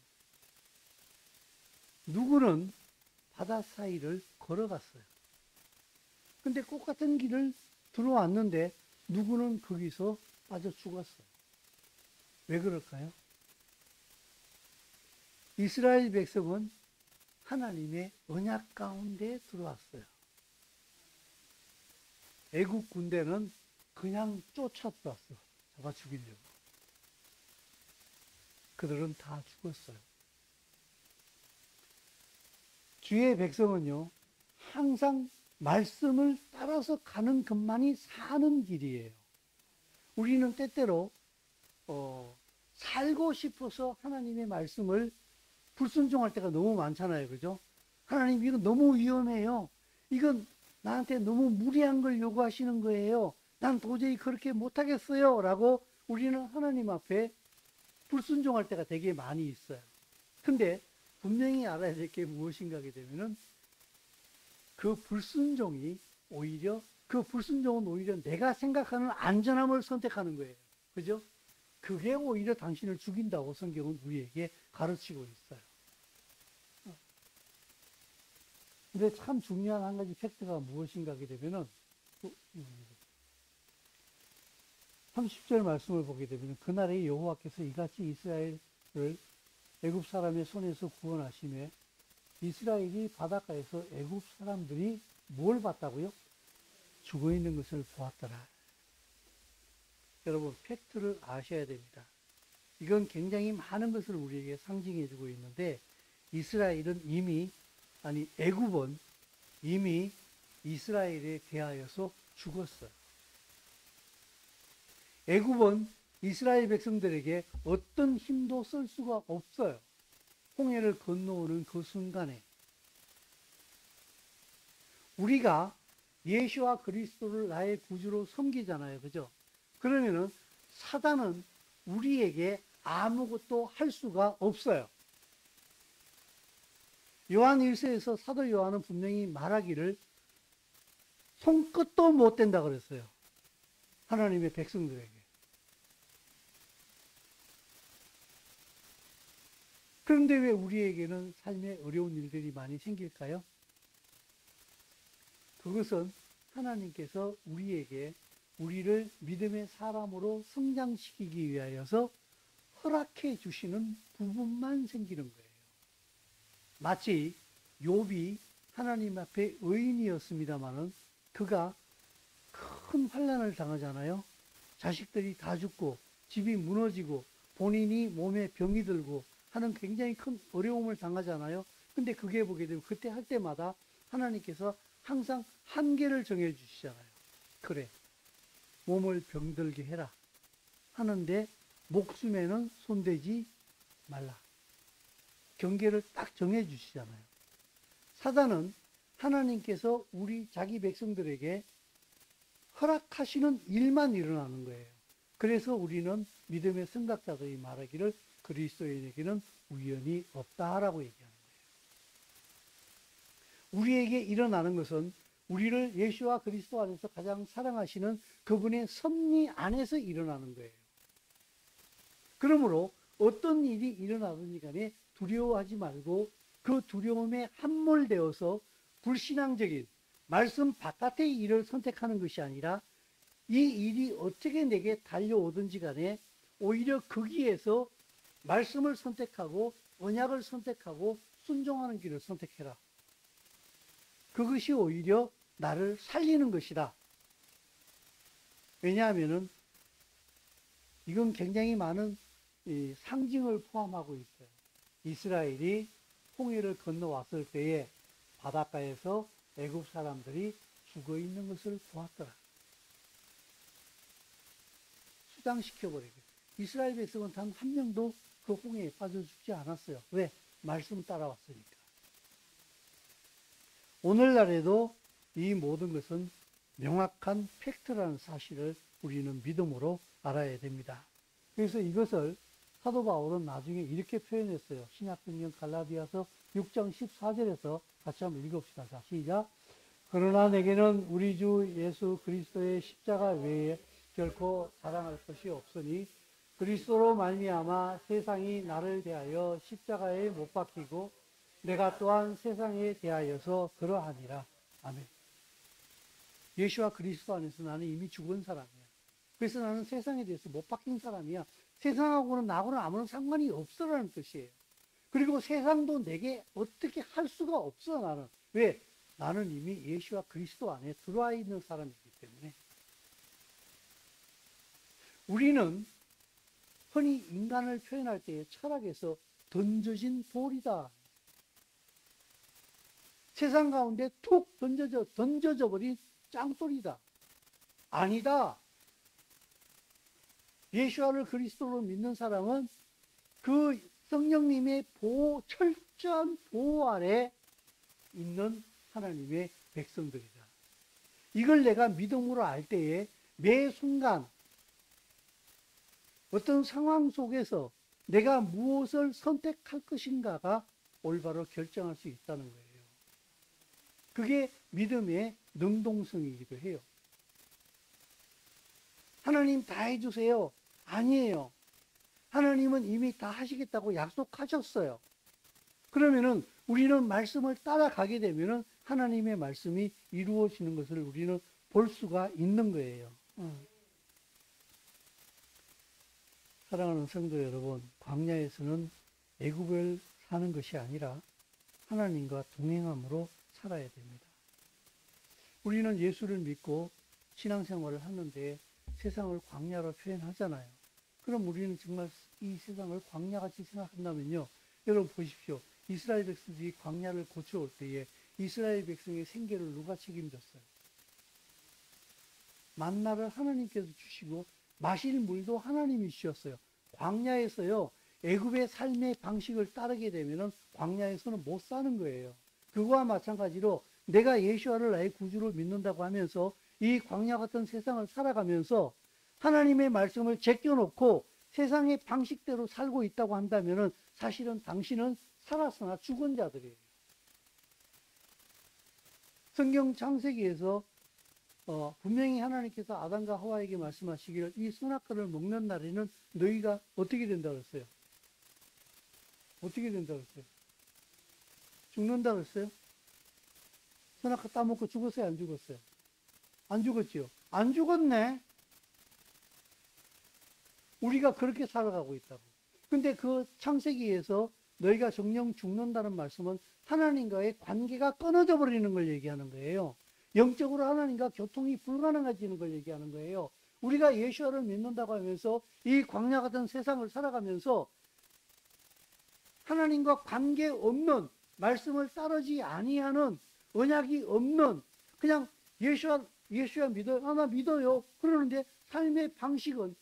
누구는 바다 사이를 걸어갔어요. 근데 똑같은 길을 들어왔는데 누구는 거기서 빠져 죽었어요. 왜 그럴까요? 이스라엘 백성은 하나님의 언약 가운데 들어왔어요. 애국 군대는 그냥 쫓아들어왔어. 잡아 죽이려고. 그들은 다 죽었어요. 주의 백성은요, 항상 말씀을 따라서 가는 것만이 사는 길이에요. 우리는 때때로 살고 싶어서 하나님의 말씀을 불순종할 때가 너무 많잖아요. 그죠? 하나님, 이거 너무 위험해요. 이건 나한테 너무 무리한 걸 요구하시는 거예요. 난 도저히 그렇게 못하겠어요. 라고 우리는 하나님 앞에 불순종할 때가 되게 많이 있어요. 근데 분명히 알아야 될 게 무엇인가 하게 되면은 그 불순종은 오히려 내가 생각하는 안전함을 선택하는 거예요. 그죠? 그게 오히려 당신을 죽인다고 성경은 우리에게 가르치고 있어요. 근데 참 중요한 한 가지 팩트가 무엇인가 하게 되면은 30절 말씀을 보게 되면 그날에 여호와께서 이같이 이스라엘을 애굽 사람의 손에서 구원하시며 이스라엘이 바닷가에서 애굽 사람들이 뭘 봤다고요? 죽어 있는 것을 보았더라. 여러분, 팩트를 아셔야 됩니다. 이건 굉장히 많은 것을 우리에게 상징해 주고 있는데 애굽은 이미 이스라엘에 대하여서 죽었어요. 애굽은 이스라엘 백성들에게 어떤 힘도 쓸 수가 없어요. 홍해를 건너오는 그 순간에. 우리가 예수와 그리스도를 나의 구주로 섬기잖아요. 그죠? 그러면은 사단은 우리에게 아무것도 할 수가 없어요. 요한 1서에서 사도 요한은 분명히 말하기를 손끝도 못 댄다 그랬어요. 하나님의 백성들에게. 그런데 왜 우리에게는 삶에 어려운 일들이 많이 생길까요? 그것은 하나님께서 우리를 믿음의 사람으로 성장시키기 위하여서 허락해 주시는 부분만 생기는 거예요. 마치 욥이 하나님 앞에 의인이었습니다마는 그가 큰 환난을 당하잖아요. 자식들이 다 죽고 집이 무너지고 본인이 몸에 병이 들고 하는 굉장히 큰 어려움을 당하잖아요. 근데 그게 보게 되면 그때 할 때마다 하나님께서 항상 한계를 정해 주시잖아요. 그래, 몸을 병들게 해라 하는데 목숨에는 손대지 말라. 경계를 딱 정해 주시잖아요. 사단은 하나님께서 자기 백성들에게 허락하시는 일만 일어나는 거예요. 그래서 우리는 믿음의 선각자들이 말하기를 그리스도인에게는 우연이 없다라고 얘기하는 거예요. 우리에게 일어나는 것은 우리를 예수와 그리스도 안에서 가장 사랑하시는 그분의 섭리 안에서 일어나는 거예요. 그러므로 어떤 일이 일어나든지 간에 두려워하지 말고 그 두려움에 함몰되어서 불신앙적인 말씀 바깥의 일을 선택하는 것이 아니라 이 일이 어떻게 내게 달려오든지 간에 오히려 거기에서 말씀을 선택하고 언약을 선택하고 순종하는 길을 선택해라. 그것이 오히려 나를 살리는 것이다. 왜냐하면은 이건 굉장히 많은 상징을 포함하고 있어요. 이스라엘이 홍해를 건너왔을 때에 바닷가에서 애굽 사람들이 죽어 있는 것을 보았더라. 수장시켜버리고 이스라엘 백성은 단 한 명도 그 홍해에 빠져 죽지 않았어요. 왜? 말씀 따라왔으니까. 오늘날에도 이 모든 것은 명확한 팩트라는 사실을 우리는 믿음으로 알아야 됩니다. 그래서 이것을 사도 바울은 나중에 이렇게 표현했어요. 신약성경 갈라디아서 6장 14절에서 같이 한번 읽읍시다. 자, 시작. 그러나 내게는 우리 주 예수 그리스도의 십자가 외에 결코 자랑할 것이 없으니 그리스도로 말미암아 세상이 나를 대하여 십자가에 못 박히고 내가 또한 세상에 대하여서 그러하니라. 아멘. 예수와 그리스도 안에서 나는 이미 죽은 사람이야. 그래서 나는 세상에 대해서 못 박힌 사람이야. 세상하고는 나하고는 아무런 상관이 없어라는 뜻이에요. 그리고 세상도 내게 어떻게 할 수가 없어, 나는. 왜? 나는 이미 예수와 그리스도 안에 들어와 있는 사람이기 때문에. 우리는 흔히 인간을 표현할 때에 철학에서 던져진 돌이다. 세상 가운데 툭 던져져 버린 짱돌이다. 아니다. 예수와를 그리스도로 믿는 사람은 그 성령님의 철저한 보호 아래 있는 하나님의 백성들이다. 이걸 내가 믿음으로 알 때에 매 순간 어떤 상황 속에서 내가 무엇을 선택할 것인가가 올바로 결정할 수 있다는 거예요. 그게 믿음의 능동성이기도 해요. 하나님 다 해주세요. 아니에요. 하나님은 이미 다 하시겠다고 약속하셨어요. 그러면은 우리는 말씀을 따라가게 되면은 하나님의 말씀이 이루어지는 것을 우리는 볼 수가 있는 거예요. 사랑하는 성도 여러분, 광야에서는 애굽을 사는 것이 아니라 하나님과 동행함으로 살아야 됩니다. 우리는 예수를 믿고 신앙생활을 하는데 세상을 광야로 표현하잖아요. 그럼 우리는 정말 이 세상을 광야같이 생각한다면요. 여러분 보십시오. 이스라엘 백성들이 광야를 거쳐올 때에 이스라엘 백성의 생계를 누가 책임졌어요? 만나를 하나님께서 주시고 마실 물도 하나님이 주셨어요. 광야에서요. 애굽의 삶의 방식을 따르게 되면은 광야에서는 못 사는 거예요. 그거와 마찬가지로 내가 예수와를 나의 구주로 믿는다고 하면서 이 광야 같은 세상을 살아가면서 하나님의 말씀을 제껴놓고 세상의 방식대로 살고 있다고 한다면은 사실은 당신은 살았으나 죽은 자들이에요. 성경 창세기에서 분명히 하나님께서 아담과 하와에게 말씀하시기를 이 선악과를 먹는 날에는 너희가 어떻게 된다고 했어요? 어떻게 된다고 했어요? 죽는다고 했어요? 선악과 따먹고 죽었어요? 안 죽었어요? 안 죽었지요? 안 죽었네? 우리가 그렇게 살아가고 있다고. 근데 그 창세기에서 너희가 정령 죽는다는 말씀은 하나님과의 관계가 끊어져 버리는 걸 얘기하는 거예요. 영적으로 하나님과 교통이 불가능해지는 걸 얘기하는 거예요. 우리가 예수를 믿는다고 하면서 이 광야 같은 세상을 살아가면서 하나님과 관계없는 말씀을 따르지 아니하는 언약이 없는 그냥 예수와 믿어요. 나 믿어요. 그러는데 삶의 방식은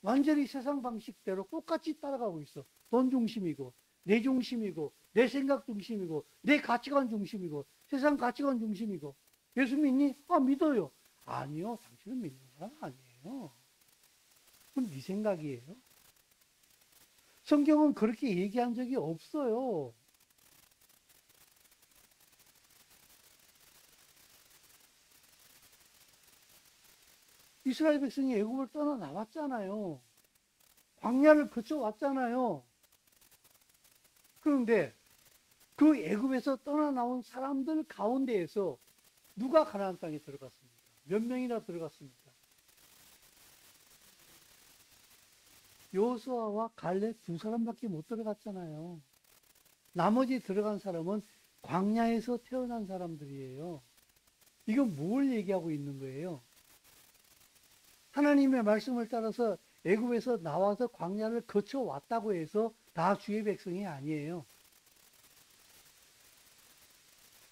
완전히 세상 방식대로 똑같이 따라가고 있어. 돈 중심이고 내 중심이고 내 생각 중심이고 내 가치관 중심이고 세상 가치관 중심이고 예수 믿니? 믿어요. 아니요, 당신은 믿는 사람 아니에요. 그건 네 생각이에요. 성경은 그렇게 얘기한 적이 없어요. 이스라엘 백성이 애굽을 떠나 나왔잖아요. 광야를 거쳐 왔잖아요. 그런데 그 애굽에서 떠나 나온 사람들 가운데에서 누가 가나안 땅에 들어갔습니까? 몇 명이나 들어갔습니까? 여호수아와 갈렙 두 사람밖에 못 들어갔잖아요. 나머지 들어간 사람은 광야에서 태어난 사람들이에요. 이건 뭘 얘기하고 있는 거예요? 하나님의 말씀을 따라서 애굽에서 나와서 광야를 거쳐 왔다고 해서 다 주의 백성이 아니에요.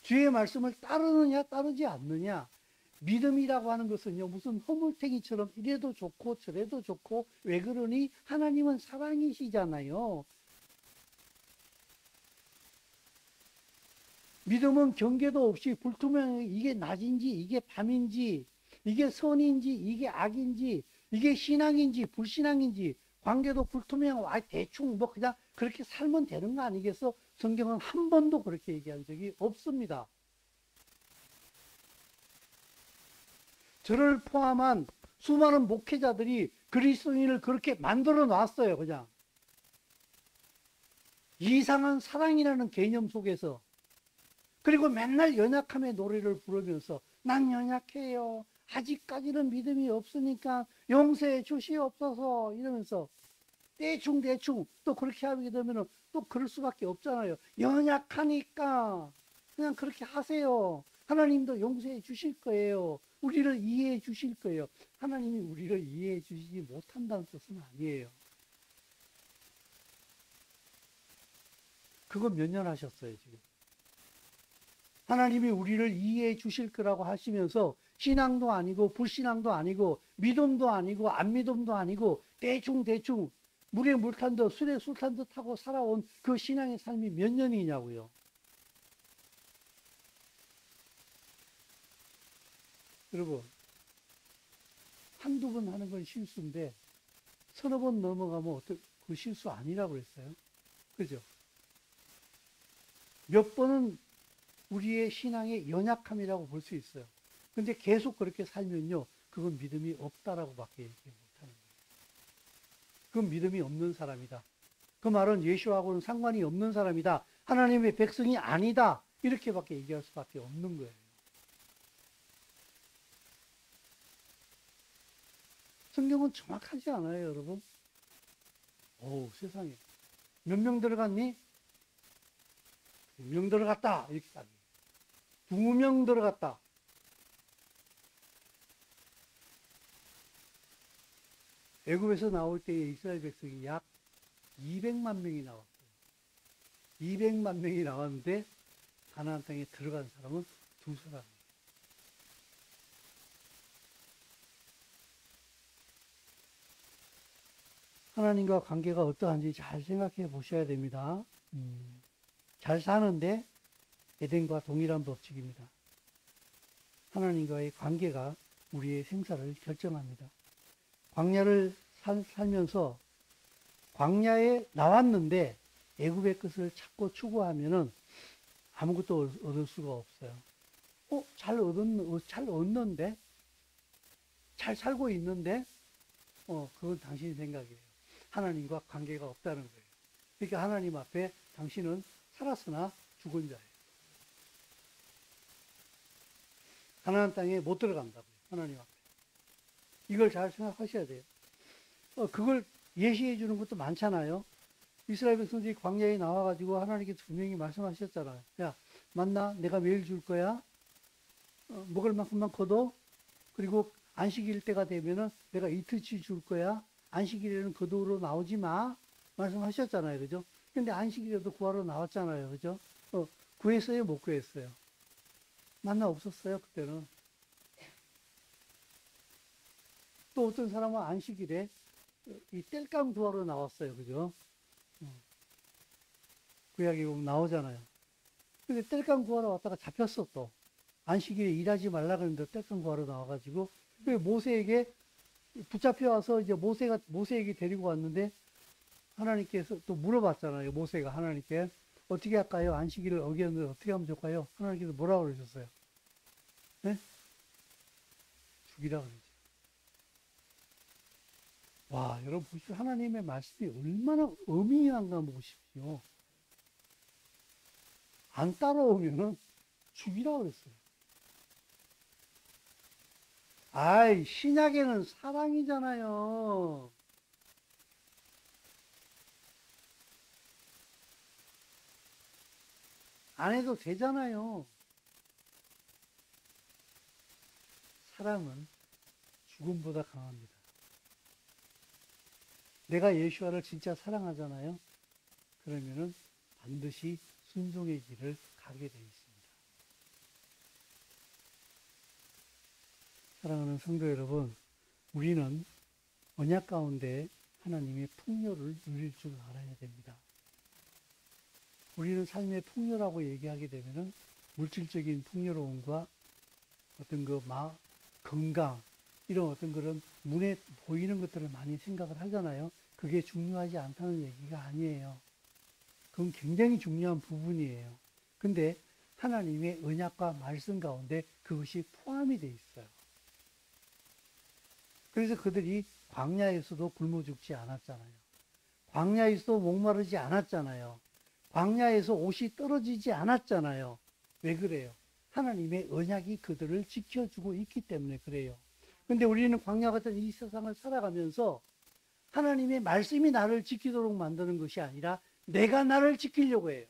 주의 말씀을 따르느냐 따르지 않느냐. 믿음이라고 하는 것은요, 무슨 허물탱이처럼 이래도 좋고 저래도 좋고, 왜 그러니? 하나님은 사랑이시잖아요. 믿음은 경계도 없이 불투명하게 이게 낮인지 이게 밤인지, 이게 선인지 이게 악인지, 이게 신앙인지 불신앙인지 관계도 불투명하고 대충 뭐 그냥 그렇게 살면 되는 거 아니겠어? 성경은 한 번도 그렇게 얘기한 적이 없습니다. 저를 포함한 수많은 목회자들이 그리스도인을 그렇게 만들어 놨어요. 그냥 이상한 사랑이라는 개념 속에서. 그리고 맨날 연약함의 노래를 부르면서 난 연약해요. 아직까지는 믿음이 없으니까 용서해 주시옵소서 이러면서 대충 또 그렇게 하게 되면 또 그럴 수밖에 없잖아요. 연약하니까 그냥 그렇게 하세요. 하나님도 용서해 주실 거예요. 우리를 이해해 주실 거예요. 하나님이 우리를 이해해 주시지 못한다는 뜻은 아니에요. 그거 몇 년 하셨어요, 지금. 하나님이 우리를 이해해 주실 거라고 하시면서 신앙도 아니고 불신앙도 아니고 믿음도 아니고 안 믿음도 아니고 대충 물에 물 탄 듯 술에 술 탄 듯 하고 살아온 그 신앙의 삶이 몇 년이냐고요. 여러분, 한두 번 하는 건 실수인데 서너 번 넘어가면 그 실수 아니라고 그랬어요. 그죠? 몇 번은 우리의 신앙의 연약함이라고 볼 수 있어요. 근데 계속 그렇게 살면요, 그건 믿음이 없다라고 밖에 얘기 못하는 거예요. 그건 믿음이 없는 사람이다. 그 말은 예수하고는 상관이 없는 사람이다. 하나님의 백성이 아니다. 이렇게밖에 얘기할 수밖에 없는 거예요. 성경은 정확하지 않아요, 여러분? 오, 세상에. 몇 명 들어갔니? 2명 들어갔다. 이렇게 따져요. 2명 들어갔다. 애굽에서 나올 때에 이스라엘 백성이 약 200만 명이 나왔어요. 200만 명이 나왔는데 가나안 땅에 들어간 사람은 2사람이에요. 하나님과 관계가 어떠한지 잘 생각해 보셔야 됩니다. 잘 사는데 에덴과 동일한 법칙입니다. 하나님과의 관계가 우리의 생사를 결정합니다. 광야를 살면서 광야에 나왔는데 애굽의 것을 찾고 추구하면은 아무것도 얻을 수가 없어요. 잘 얻는데? 잘 살고 있는데? 그건 당신 생각이에요. 하나님과 관계가 없다는 거예요. 그러니까 하나님 앞에 당신은 살았으나 죽은 자예요. 가나안 땅에 못 들어간다고요. 하나님 앞에. 이걸 잘 생각하셔야 돼요. 그걸 예시해 주는 것도 많잖아요. 이스라엘 백성들이 광야에 나와가지고 하나님께서 분명히 말씀하셨잖아요. 야, 만나 내가 매일 줄 거야. 먹을 만큼만 거둬. 그리고 안식일 때가 되면은 내가 이틀치 줄 거야. 안식일에는 거두러 나오지 마. 말씀하셨잖아요. 그죠? 근데 안식일에도 구하러 나왔잖아요. 그죠? 구했어요? 못 구했어요? 만나 없었어요. 그때는. 또 어떤 사람은 안식일에 이 땔감 구하러 나왔어요. 그죠? 구약에 보면 나오잖아요. 근데 땔감 구하러 왔다가 잡혔어 또. 안식일에 일하지 말라 그랬는데 떼돈 구하러 나와가지고 그 모세에게 붙잡혀 와서 이제 모세에게 데리고 왔는데 하나님께서 또 물어봤잖아요. 모세가 하나님께 어떻게 할까요? 안식일을 어겼는데 어떻게 하면 좋을까요? 하나님께서 뭐라고 그러셨어요? 네? 죽이라 그러죠. 와, 여러분 보십시오. 하나님의 말씀이 얼마나 엄연한가 보십시오. 안 따라오면은 죽이라 그랬어요. 아이, 신약에는 사랑이잖아요. 안 해도 되잖아요. 사랑은 죽음보다 강합니다. 내가 예수와를 진짜 사랑하잖아요. 그러면은 반드시 순종의 길을 가게 되어 있습니다. 사랑하는 성도 여러분, 우리는 언약 가운데 하나님의 풍요를 누릴 줄 알아야 됩니다. 우리는 삶의 풍요라고 얘기하게 되면은 물질적인 풍요로움과 어떤 건강, 이런 어떤 그런 눈에 보이는 것들을 많이 생각을 하잖아요. 그게 중요하지 않다는 얘기가 아니에요. 그건 굉장히 중요한 부분이에요. 근데 하나님의 언약과 말씀 가운데 그것이 포함이 돼 있어요. 그래서 그들이 광야에서도 굶어 죽지 않았잖아요. 광야에서도 목마르지 않았잖아요. 광야에서 옷이 떨어지지 않았잖아요. 왜 그래요? 하나님의 언약이 그들을 지켜주고 있기 때문에 그래요. 근데 우리는 광야 같은 이 세상을 살아가면서 하나님의 말씀이 나를 지키도록 만드는 것이 아니라 내가 나를 지키려고 해요.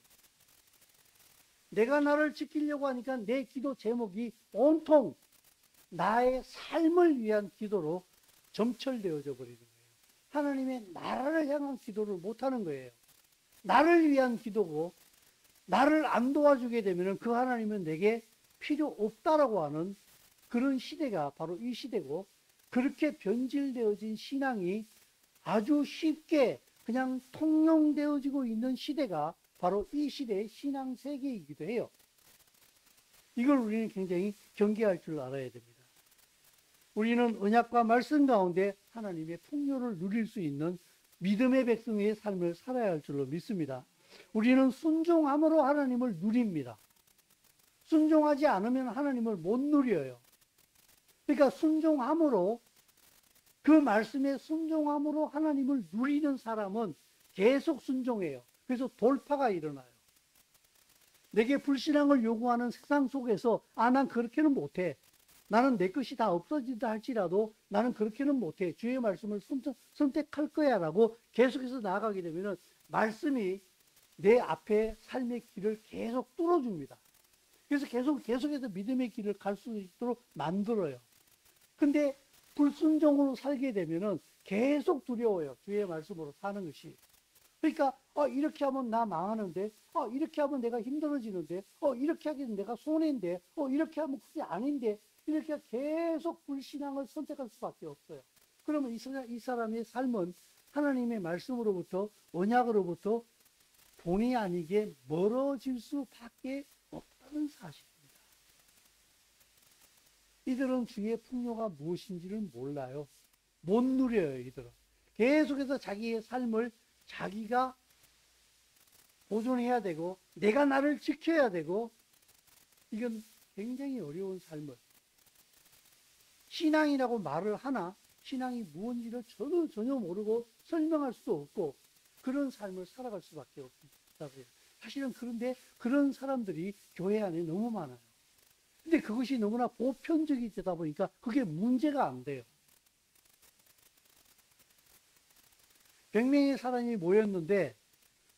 내가 나를 지키려고 하니까 내 기도 제목이 온통 나의 삶을 위한 기도로 점철되어져 버리는 거예요. 하나님의 나라를 향한 기도를 못하는 거예요. 나를 위한 기도고 나를 안 도와주게 되면 그 하나님은 내게 필요 없다라고 하는 그런 시대가 바로 이 시대고, 그렇게 변질되어진 신앙이 아주 쉽게 그냥 통용되어지고 있는 시대가 바로 이 시대의 신앙 세계이기도 해요. 이걸 우리는 굉장히 경계할 줄 알아야 됩니다. 우리는 언약과 말씀 가운데 하나님의 풍요를 누릴 수 있는 믿음의 백성의 삶을 살아야 할 줄로 믿습니다. 우리는 순종함으로 하나님을 누립니다. 순종하지 않으면 하나님을 못 누려요. 그러니까 순종함으로, 그 말씀에 순종함으로 하나님을 누리는 사람은 계속 순종해요. 그래서 돌파가 일어나요. 내게 불신앙을 요구하는 세상 속에서 난 그렇게는 못해. 나는 내 것이 다 없어진다 할지라도 나는 그렇게는 못해. 주의 말씀을 선택할 거야 라고 계속해서 나아가게 되면 말씀이 내 앞에 삶의 길을 계속 뚫어줍니다. 그래서 계속해서 믿음의 길을 갈 수 있도록 만들어요. 근데 불순종으로 살게 되면은 계속 두려워요. 주의 말씀으로 사는 것이. 그러니까 이렇게 하면 나 망하는데, 이렇게 하면 내가 힘들어지는데, 이렇게 하기는 내가 손해인데, 이렇게 하면 그게 아닌데, 이렇게 계속 불신앙을 선택할 수밖에 없어요. 그러면 이 사람의 삶은 하나님의 말씀으로부터, 언약으로부터 본의 아니게 멀어질 수밖에 없다는 사실입니다. 이들은 주의 풍요가 무엇인지를 몰라요. 못 누려요, 이들은. 계속해서 자기의 삶을 자기가 보존해야 되고, 내가 나를 지켜야 되고, 이건 굉장히 어려운 삶을. 신앙이라고 말을 하나, 신앙이 무엇인지를 전혀 모르고 설명할 수도 없고, 그런 삶을 살아갈 수밖에 없다고요. 사실은 그런데 그런 사람들이 교회 안에 너무 많아요. 근데 그것이 너무나 보편적이 되다 보니까 그게 문제가 안 돼요. 100명의 사람이 모였는데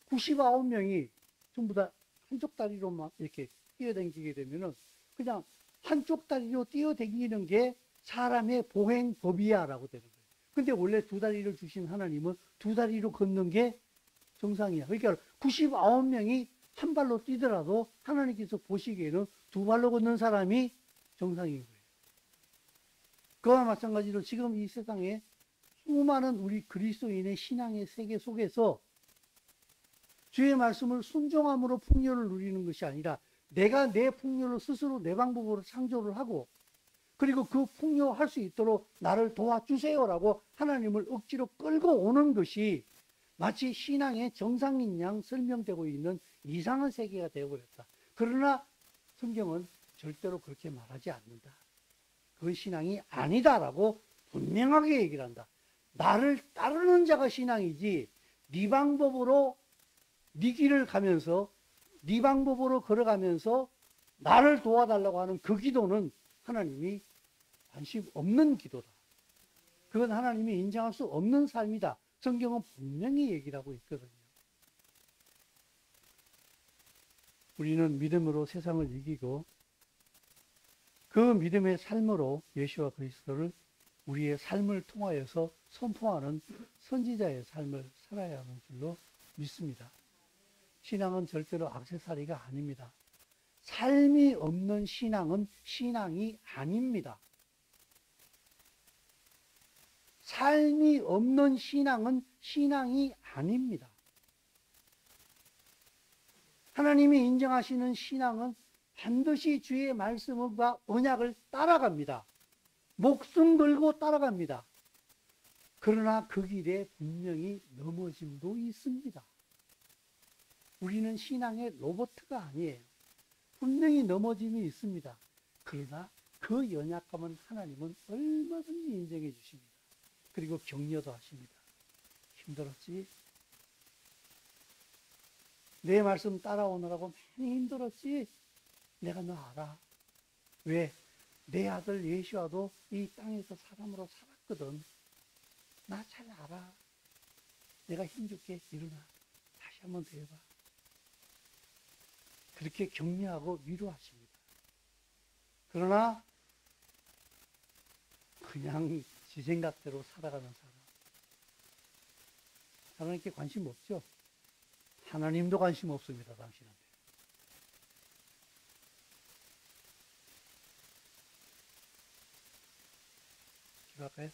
99명이 전부 다 한쪽 다리로만 이렇게 뛰어다니게 되면은 그냥 한쪽 다리로 뛰어다니는 게 사람의 보행법이야라고 되는 거예요. 근데 원래 두 다리를 주신 하나님은 두 다리로 걷는 게 정상이야. 그러니까 99명이 한 발로 뛰더라도 하나님께서 보시기에는 두 발로 걷는 사람이 정상인 거예요. 그와 마찬가지로 지금 이 세상에 수많은 우리 그리스도인의 신앙의 세계 속에서 주의 말씀을 순종함으로 풍요를 누리는 것이 아니라 내가 내 풍요를 스스로 내 방법으로 창조를 하고 그리고 그 풍요할 수 있도록 나를 도와주세요라고 하나님을 억지로 끌고 오는 것이 마치 신앙의 정상인 양 설명되고 있는 이상한 세계가 되어버렸다. 그러나 성경은 절대로 그렇게 말하지 않는다. 그건 신앙이 아니다라고 분명하게 얘기를 한다. 나를 따르는 자가 신앙이지 네 방법으로 네 길을 가면서 네 방법으로 걸어가면서 나를 도와달라고 하는 그 기도는 하나님이 관심 없는 기도다. 그건 하나님이 인정할 수 없는 삶이다. 성경은 분명히 얘기를 하고 있거든요. 우리는 믿음으로 세상을 이기고 그 믿음의 삶으로 예수와 그리스도를 우리의 삶을 통하여서 선포하는 선지자의 삶을 살아야 하는 줄로 믿습니다. 신앙은 절대로 액세서리가 아닙니다. 삶이 없는 신앙은 신앙이 아닙니다. 삶이 없는 신앙은 신앙이 아닙니다. 하나님이 인정하시는 신앙은 반드시 주의 말씀과 언약을 따라갑니다. 목숨 걸고 따라갑니다. 그러나 그 길에 분명히 넘어짐도 있습니다. 우리는 신앙의 로봇가 아니에요. 분명히 넘어짐이 있습니다. 그러나 그 연약함은 하나님은 얼마든지 인정해 주십니다. 그리고 격려도 하십니다. 힘들었지? 내 말씀 따라오느라고 많이 힘들었지? 내가 너 알아. 왜? 내 아들 예수와도 이 땅에서 사람으로 살았거든. 나 잘 알아. 내가 힘줄게. 일어나. 다시 한번 더 해봐. 그렇게 격려하고 위로하십니다. 그러나 그냥 지 생각대로 살아가는 사람. 하나님께 관심 없죠? 하나님도 관심 없습니다. 당신한테. 기도할까요?